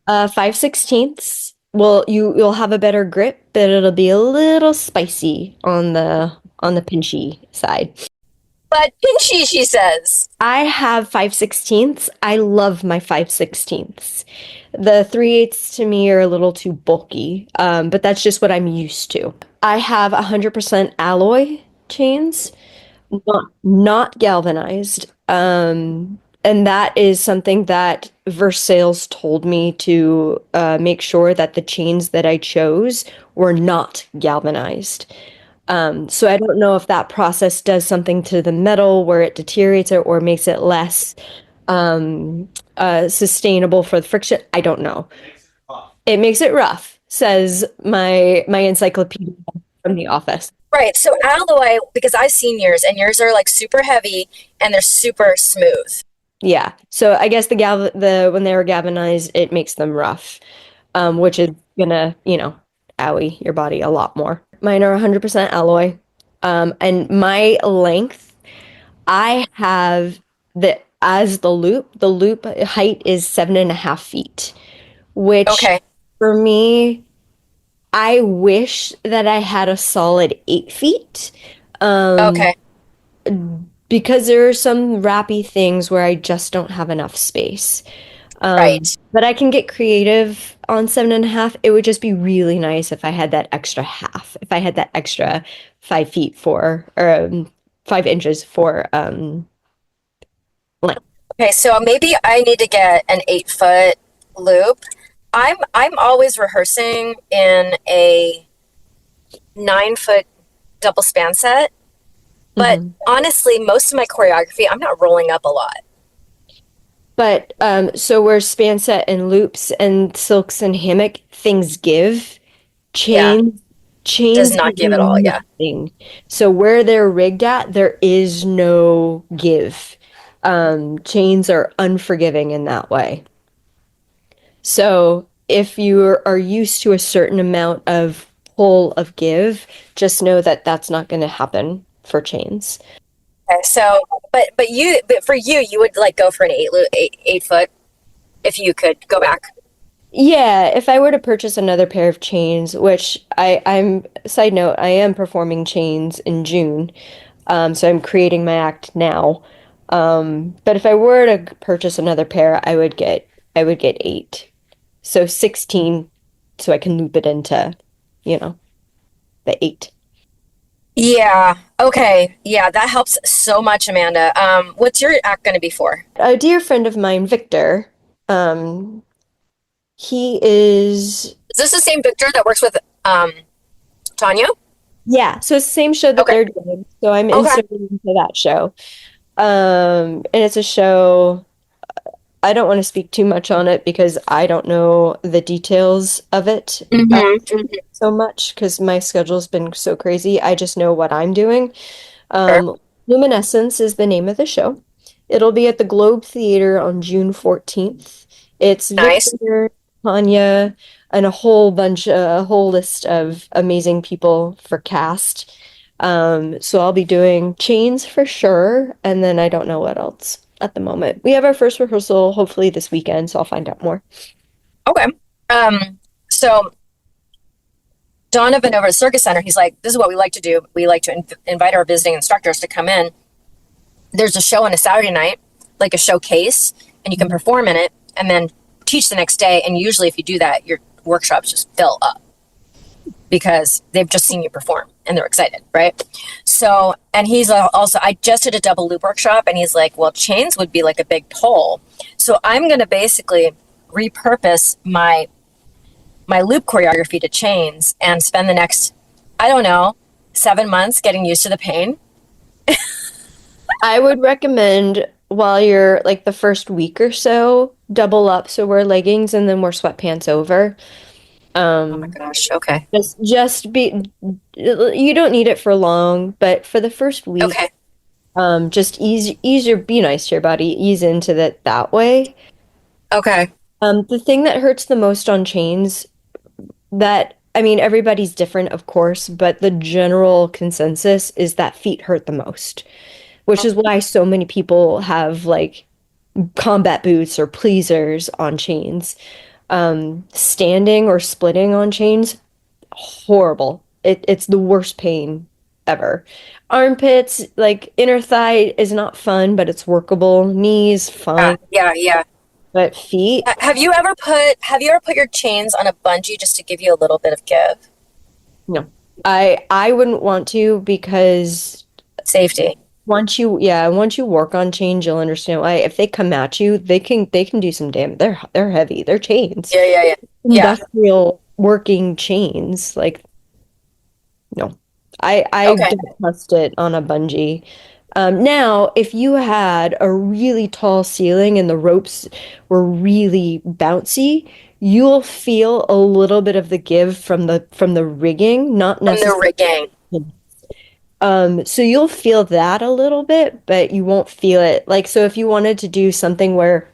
5/16, well, you'll have a better grip, but it'll be a little spicy on the pinchy side. But pinchy, she says. I have 5/16. I love my 5/16. The 3/8 to me are a little too bulky, but that's just what I'm used to. I have 100% alloy chains, not galvanized. And that is something that Versailles told me to make sure that the chains that I chose were not galvanized. So I don't know if that process does something to the metal where it deteriorates it or makes it less sustainable for the friction. I don't know. It makes it rough, says my encyclopedia from the office. Right. So alloy, because I've seen yours, and yours are like super heavy and they're super smooth. Yeah. So I guess when they were galvanized, it makes them rough, which is gonna, owie your body a lot more. Mine are 100% alloy. And my length, I have the loop height is 7.5 feet, which for me, I wish that I had a solid 8 feet. Because there are some wrappy things where I just don't have enough space. Right. But I can get creative on 7.5. It would just be really nice if I had that extra half. If I had that extra 5 feet or 5 inches for length. Okay, so maybe I need to get an 8-foot loop. I'm always rehearsing in a 9-foot double span set, but honestly, most of my choreography, I'm not rolling up a lot. But so where span set and loops and silks and hammock, things give. Chains does not give at all. Nothing. So where they're rigged at, there is no give. Chains are unforgiving in that way. So if you are used to a certain amount of pull of give, just know that that's not going to happen for chains. Okay, so but for you would like go for an 8 foot if you could go back. Yeah, if I were to purchase another pair of chains, which I'm side note, I am performing chains in June, so I'm creating my act now. But if I were to purchase another pair, I would get 8. So 16, so I can loop it into, the 8. Yeah. Okay. Yeah, that helps so much, Amanda. What's your act going to be for? A dear friend of mine, Victor, um, he is, Is this the same Victor that works with Tanya? yeah, so it's the same show that Okay. they're doing. So I'm Okay. inserted into that show. And it's a show, I don't want to speak too much on it because I don't know the details of it Mm-hmm. so much because my schedule's been so crazy. I just know what I'm doing. Sure. Luminescence is the name of the show. It'll be at the Globe Theater on June 14th. It's Nice. Victor, Tanya, and a whole list of amazing people for cast. So I'll be doing Chains for sure, and then I don't know what else at the moment. We have our first rehearsal hopefully this weekend, so I'll find out more. Okay. So Donovan over at Circus Center, he's like, this is what we like to do. We like to invite our visiting instructors to come in. There's a show on a Saturday night, like a showcase, and you can perform in it and then teach the next day. And usually if you do that, your workshops just fill up because they've just seen you perform and they're excited, right? So, and he's also, I just did a double loop workshop and he's like, well, chains would be like a big pull. So I'm going to basically repurpose my loop choreography to chains and spend the next, I don't know, 7 months getting used to the pain. I would recommend while you're like the first week or so, double up. So wear leggings and then wear sweatpants over. Oh my Um, gosh. Okay. just be, you don't need it for long, but for the first week, Okay. just be nice to your body, ease into that way. Okay. The thing that hurts the most on chains I mean, everybody's different, of course, but the general consensus is that feet hurt the most, which is why so many people have like combat boots or pleasers on chains. Standing or splitting on chains, horrible. It's the worst pain ever. Armpits, like inner thigh is not fun, but it's workable. Knees, Yeah. fine. Yeah. Yeah. But feet, Have you ever put your chains on a bungee just to give you a little bit of give? no. I wouldn't want to because Safety. once you work on chains, you'll understand why. If they come at you, they can do some damage. They're heavy. They're chains. Yeah. Yeah. Yeah. Yeah. Industrial working chains. Like, no. I Okay. don't trust it on a bungee. Now, if you had a really tall ceiling and the ropes were really bouncy, you'll feel a little bit of the give from the rigging, not From the necessarily. rigging. So you'll feel that a little bit, but you won't feel it. Like, so if you wanted to do something where,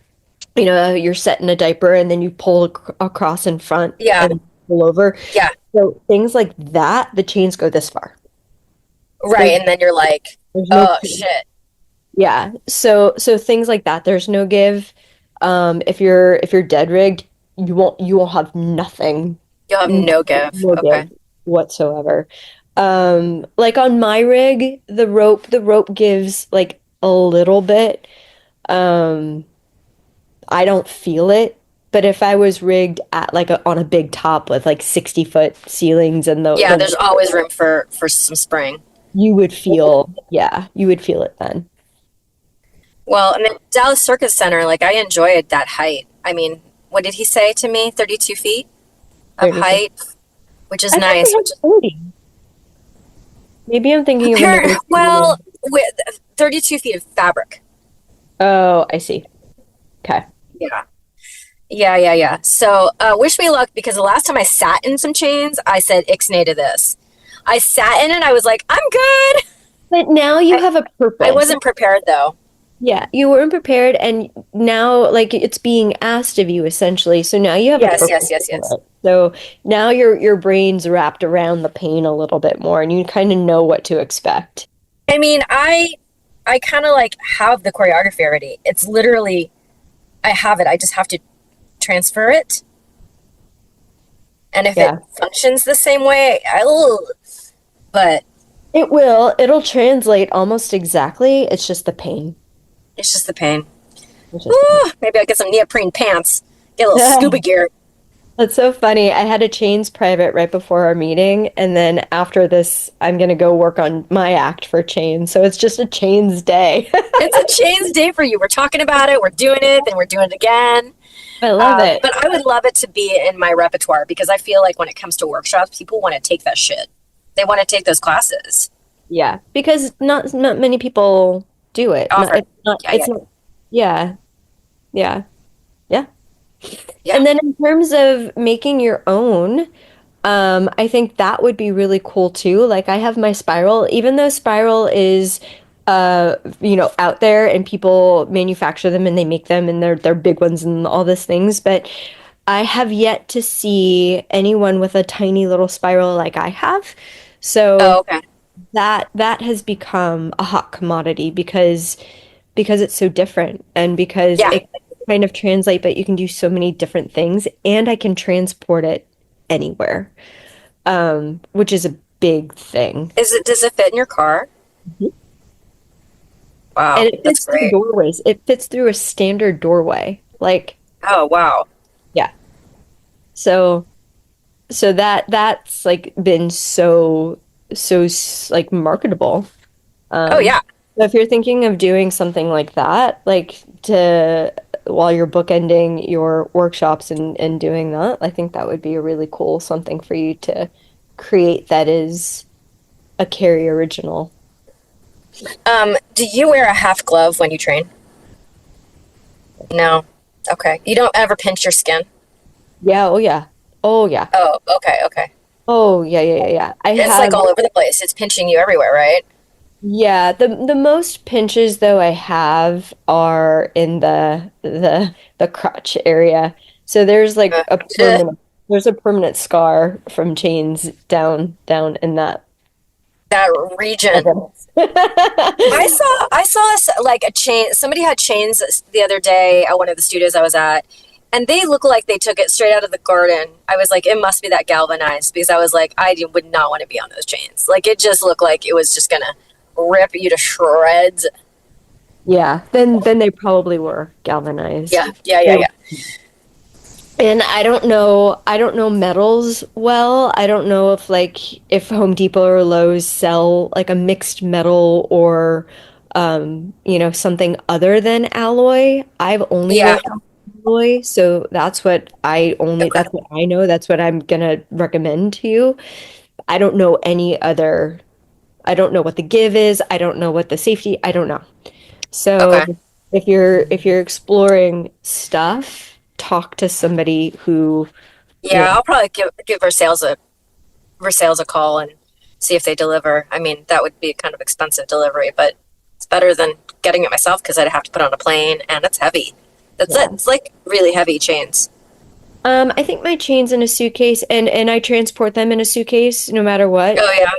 you're set in a diaper and then you pull across in front Yeah. and pull over. Yeah. So things like that, the chains go this far. Right. And then you're like, There's no oh give. shit. Yeah. So things like that, there's no give. If you're dead rigged, you won't have nothing. You'll have no give. No Okay. give whatsoever. Like on my rig, the rope gives like a little bit. Um, I don't feel it. But if I was rigged at like on a big top with like 60-foot ceilings and Yeah, there's always room for some spring. you would feel it then. Well, and then Dallas Circus Center, like I enjoyed that height. I mean, what did he say to me? 32 feet of 32. height, which is I thought nice. they had 30. Maybe I'm thinking of another. Well, with 32 feet of fabric. Oh, I see. Okay. Yeah. Yeah, yeah, yeah. So wish me luck because the last time I sat in some chains, I said ixnay to this. I sat in it, I was like, I'm good. But now you have a purpose. I wasn't prepared though. Yeah, you weren't prepared, and now like it's being asked of you essentially. So now you have a Yes, purpose yes, yes, yes. for it. So now your brain's wrapped around the pain a little bit more, and you kind of know what to expect. I mean, I kind of like have the choreography already. It's literally, I have it. I just have to transfer it. And if Yeah. it functions the same way, but It will. It'll translate almost exactly. It's just the pain. it's just the pain. It's just the Maybe I'll get some neoprene pants, get a little scuba gear. That's so funny. I had a chains private right before our meeting, and then after this, I'm gonna go work on my act for chains. So it's just a chains day. It's a chains day for you. We're talking about it, we're doing it, and we're doing it again. I love it. But I would love it to be in my repertoire because I feel like when it comes to workshops, people want to take that shit. They want to take those classes. Yeah, because not many people do it. Offer. It's not, yeah, yeah, yeah. Yeah. And then in terms of making your own, I think that would be really cool too. Like I have my spiral, even though spiral is out there and people manufacture them and they make them and they're big ones and all these things, but I have yet to see anyone with a tiny little spiral like I have. So Oh, okay. that has become a hot commodity because it's so different and because Yeah. it kind of translate, but you can do so many different things and I can transport it anywhere, which is a big thing. Does it fit in your car? Mhm. Wow, And it that's fits through great. doorways. It fits through a standard doorway. Like, Oh, wow. yeah. So that's like been like marketable. Oh, yeah. So if you're thinking of doing something like that, like to while you're bookending your workshops and doing that, I think that would be a really cool something for you to create that is a Kerry original. Do you wear a half glove when you train? No. Okay. You don't ever pinch your skin? Yeah, oh yeah. Oh yeah. Oh, okay. Oh yeah, yeah, yeah, yeah. I It's have like all over the place. It's pinching you everywhere, right? yeah, the most pinches though I have are in the crotch area. So Uh, there's a permanent scar from chains down in that. that region. Like a chain. Somebody had chains the other day at one of the studios I was at, and they look like they took it straight out of the garden. I was like, it must be that galvanized because I was like, would not want to be on those chains. Like it just looked like it was just gonna rip you to shreds. Yeah, then they probably were galvanized. Yeah. And I don't know metals well. I don't know if Home Depot or Lowe's sell like a mixed metal or something other than alloy. I've only Yeah. worked on alloy, so Okay. that's what I know. That's what I'm gonna recommend to you. I don't know any other. I don't know what the give is. I don't know what the safety. I don't know. So Okay. if you're exploring stuff, talk to somebody who, you Yeah, know, I'll probably give Versailles a call and see if they deliver. I mean, that would be a kind of expensive delivery, but it's better than getting it myself because I'd have to put on a plane and it's heavy. yeah. It's like really heavy chains. I think my chain's in a suitcase and I transport them in a suitcase no matter what, Oh yeah,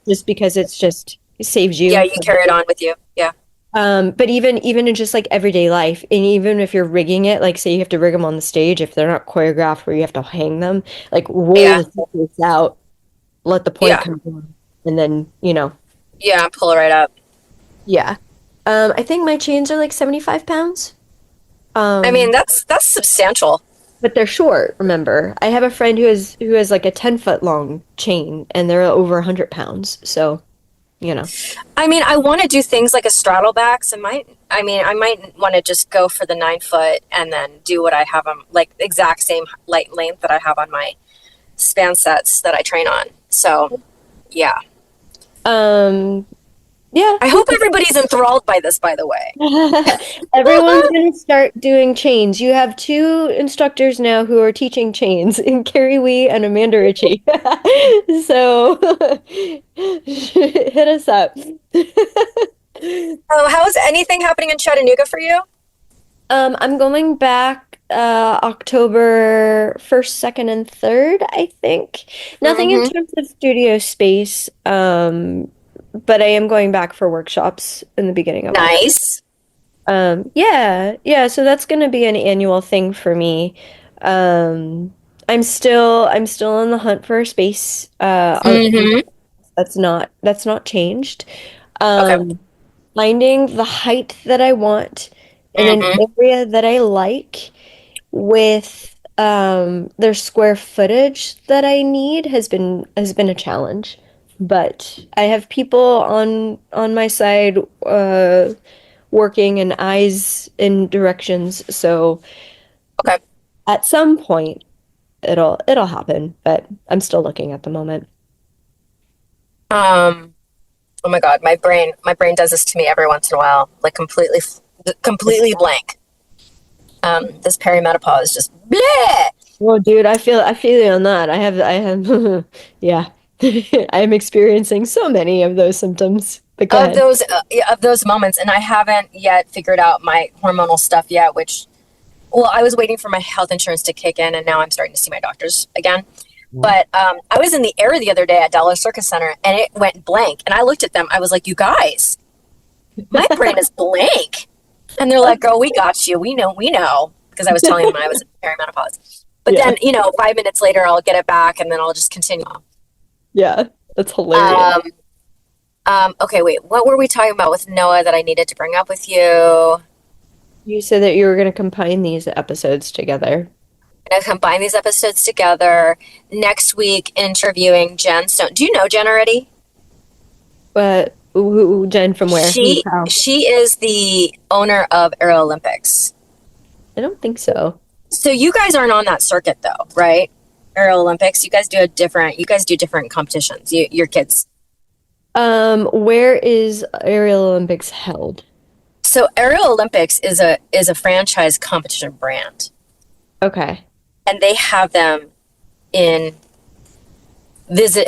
just because it saves yeah. you. You carry it on with you. Yeah, But even in just like everyday life, and even if you're rigging it, like say you have to rig them on the stage, if they're not choreographed where you have to hang them, like roll yeah, the suitcase out, let the point yeah, come down, and then, yeah. Pull it right up. yeah. I think my chains are like 75 pounds. I mean, Um, that's substantial. but they're short, remember. I have a friend who has like a 10-foot long chain and they're over 100 pounds. So, you know. I mean, I want to do things like a straddle back. So I might want to just go for the 9 foot and then do what I have on like exact same light length that I have on my span sets that I train on. So, yeah. Um, yeah. I hope everybody's enthralled by this, by the way. Everyone's gonna start doing chains. You have two instructors now who are teaching chains, in Carrie Wee and Amanda Ritchie. So hit us up. Oh, how's anything happening in Chattanooga for you? I'm going back October 1st, 2nd, and 3rd, I think. Nothing in Mm-hmm. terms of studio space, but I am going back for workshops in the beginning of October. Nice. Yeah, so that's going to be an annual thing for me. I'm still on the hunt for a space. Mm-hmm. That's not changed. Okay. Um, Finding the height that I want in an Mm-hmm. area that I like with their square footage that I need has been a challenge. But I have people on my side working and eyes in directions, so Okay. at some point it'll happen, but I'm still looking at the moment. Oh my God, my brain does this to me every once in a while, like completely blank. This perimenopause is just bleh. Well, dude, I feel you on that. I have yeah. I am experiencing so many of those symptoms. But go of ahead. those yeah, of those moments, and I haven't yet figured out my hormonal stuff yet. Which, well, I was waiting for my health insurance to kick in, and now I'm starting to see my doctors again. But I was in the air the other day at Dallas Circus Center, and it went blank. And I looked at them. I was like, "You guys, my brain is blank." And they're like, "Girl, we got you. We know," because I was telling them I was in perimenopause. But Yeah. then, 5 minutes later, I'll get it back, and then I'll just continue. Yeah, that's hilarious. Okay, wait. What were we talking about with Noah that I needed to bring up with you? You said that you were going to combine these episodes together. I'm gonna combine these episodes together. Next week, interviewing Jen Stone. Do you know Jen already? But Jen, from where? She How? she is the owner of Aero Olympics. I don't think so. So you guys aren't on that circuit though, right? Aero Olympics. You guys do different competitions. Your kids. Where is Aerial Olympics held? So Aero Olympics is a franchise competition brand, Okay. and they have them in visit.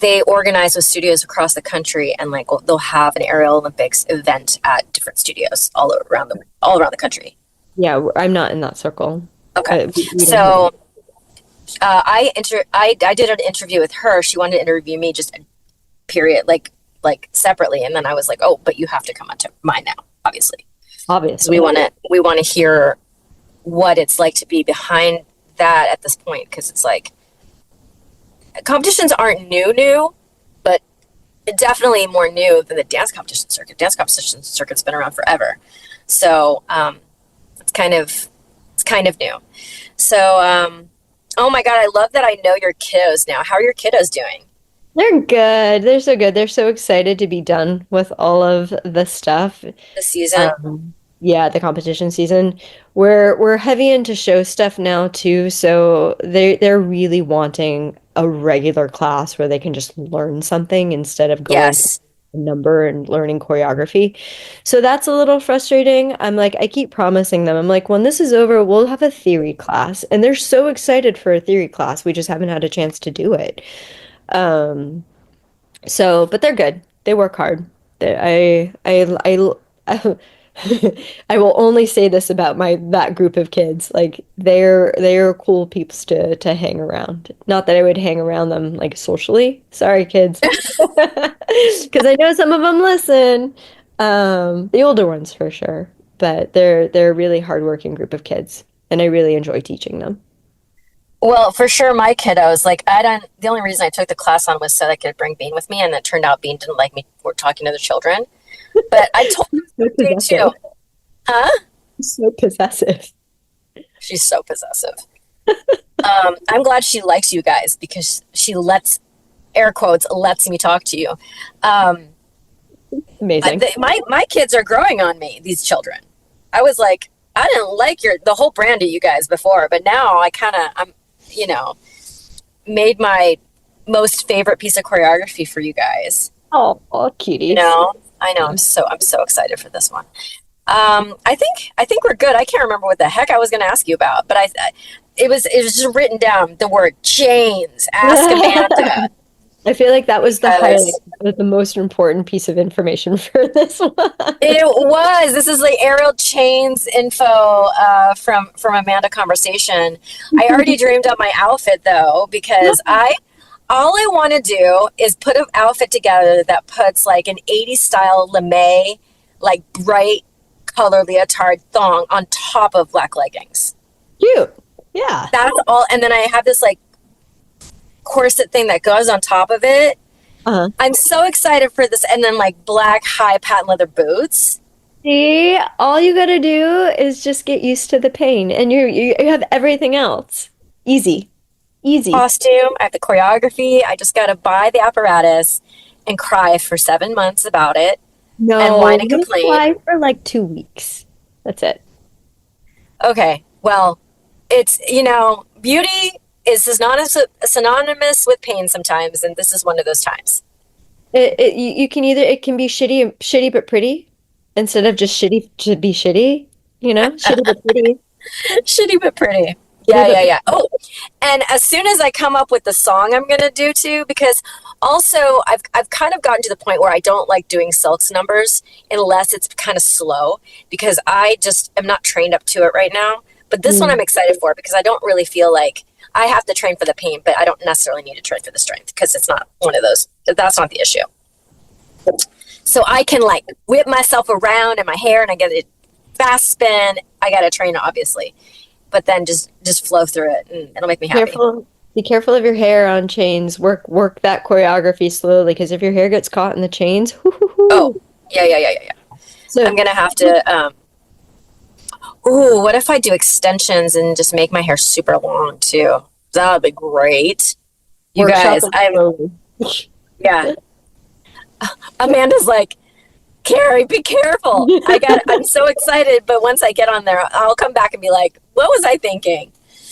They organize with studios across the country, and like they'll have an Aerial Olympics event at different studios all around the country. Yeah, I'm not in that circle. Okay, We don't have- so I did an interview with her. She wanted to interview me, just period, like separately, and then I was like, oh, but you have to come on to mine now, obviously. So obviously. we want to hear what it's like to be behind that at this point, because it's like competitions aren't new, but definitely more new than the dance competition circuit. Dance competition circuit's been around forever, so it's kind of new. So oh my God, I love that I know your kiddos now. How are your kiddos doing? They're good. They're so good. They're so excited to be done with all of the stuff. This season? Yeah, the competition season. We're heavy into show stuff now too, so they're really wanting a regular class where they can just learn something instead of going Yes. a number and learning choreography. So that's a little frustrating. I'm like, I keep promising them. I'm like, when this is over, we'll have a theory class. And they're so excited for a theory class. We just haven't had a chance to do it. But they're good. They work hard. I I will only say this about that group of kids. Like they're cool peeps to hang around. Not that I would hang around them like socially. Sorry, kids. Because I know some of them listen. The older ones for sure. But they're a really hardworking group of kids, and I really enjoy teaching them. Well, for sure, my kiddos, like the only reason I took the class on was so I could bring Bean with me, and it turned out Bean didn't like me for talking to the children. But I told So her to too. possessive. Huh? So possessive. She's so possessive. I'm glad she likes you guys because she air quotes, lets me talk to you. Amazing. My kids are growing on me, these children. I was like, I didn't like the whole brand of you guys before, but now I'm made my most favorite piece of choreography for you guys. Oh, cuties. I know. I'm so excited for this one. I think we're good. I can't remember what the heck I was going to ask you about, but it was just written down, the word chains. Ask Amanda. I feel like that was the Because- highlight, the most important piece of information for this one. It was. This is like aerial chains info from Amanda Conversation. I already dreamed up my outfit though, because all I want to do is put an outfit together that puts like an 80s style lame, like bright color leotard thong on top of black leggings. Cute. Yeah. That's all. And then I have this like corset thing that goes on top of it. Uh-huh. I'm so excited for this. And then like black high patent leather boots. See, all you gotta do is just get used to the pain, and you have everything else. Easy, easy. Costume, I have the choreography. I just got to buy the apparatus and cry for 7 months about it and No, whine and just complain. fly for like 2 weeks. That's it. Okay, well, it's, beauty is synonymous with pain sometimes, and this is one of those times. You can either it can be shitty but pretty instead of just shitty to be shitty. Shitty but pretty. Shitty but pretty. Yeah. Oh, and as soon as I come up with the song I'm gonna do too, because also I've kind of gotten to the point where I don't like doing Silk's numbers unless it's kind of slow, because I just am not trained up to it right now. But this one I'm excited for, because I don't really feel like I have to train for the pain, but I don't necessarily need to train for the strength, because it's not one of those. That's not the issue. So I can like whip myself around in my hair and I get a fast spin. I got to train, obviously, but then just flow through it, and it'll make me happy. Be careful of your hair on chains. Work that choreography slowly, because if your hair gets caught in the chains, Oh, yeah. So I'm gonna have to. What if I do extensions and just make my hair super long too? That would be great. You guys, yeah. Amanda's like, Carrie, be careful. I'm so excited, but once I get on there, I'll come back and be like, what was I thinking?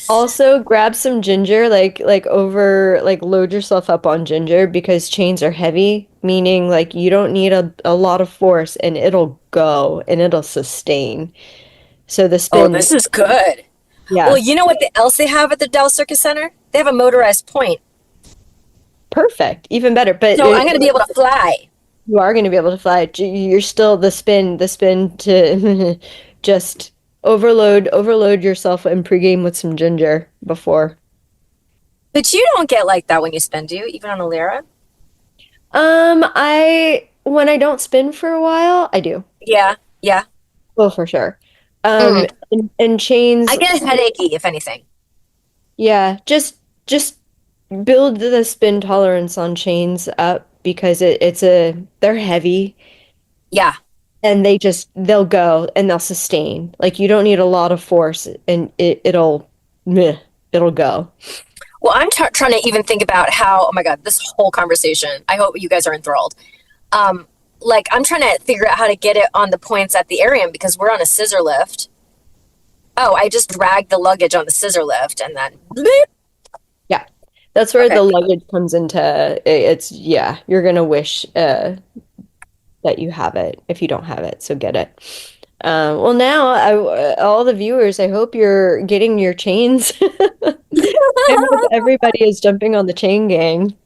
Also, grab some ginger, load yourself up on ginger, because chains are heavy, meaning like you don't need a lot of force, and it'll go and it'll sustain. So the spin. Oh, this is good. Yeah. Well, you know what else they have at the Dallas Circus Center? They have a motorized point. Perfect. Even better. But so I'm going to be able to fly. You are going to be able to fly. You're still the spin to just overload yourself and pregame with some ginger before. But you don't get like that when you spin, do you? Even on a Lyra? When I don't spin for a while, I do. Yeah. Well, for sure. And chains. I get headachy, if anything. Yeah, just build the spin tolerance on chains up, because they're heavy. Yeah. And they'll go and they'll sustain. Like, you don't need a lot of force, and it'll go. Well, I'm trying to even think about how, oh my God, this whole conversation, I hope you guys are enthralled. I'm trying to figure out how to get it on the points at the Arium, because we're on a scissor lift. Oh, I just dragged the luggage on the scissor lift and then bleep. Yeah. That's where the luggage comes into you're going to wish that you have it if you don't have it. So get it. Well, now all the viewers, I hope you're getting your chains. Everybody is jumping on the chain gang.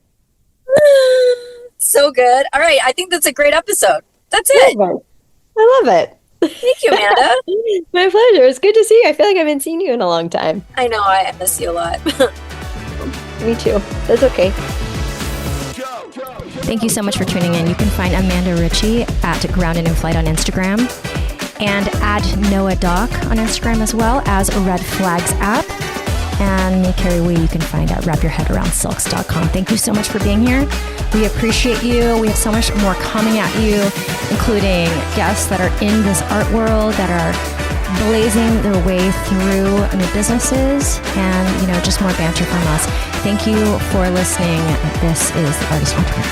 So good. All right. I think that's a great episode. That's it. I love it. Thank you, Amanda. My pleasure. It's good to see you. I feel like I haven't seen you in a long time. I know. I miss you a lot. Me too. That's okay. Thank you so much for tuning in. You can find Amanda Ritchie at Grounded in Flight on Instagram, and at Noah Doc on Instagram, as well as Red Flags app. And me, Carrie Wee, you can find at wrapyourheadaroundsilks.com. Thank you so much for being here. We appreciate you. We have so much more coming at you, including guests that are in this art world, that are blazing their way through new businesses, and just more banter from us. Thank you for listening. This is The Artist Entrepreneur.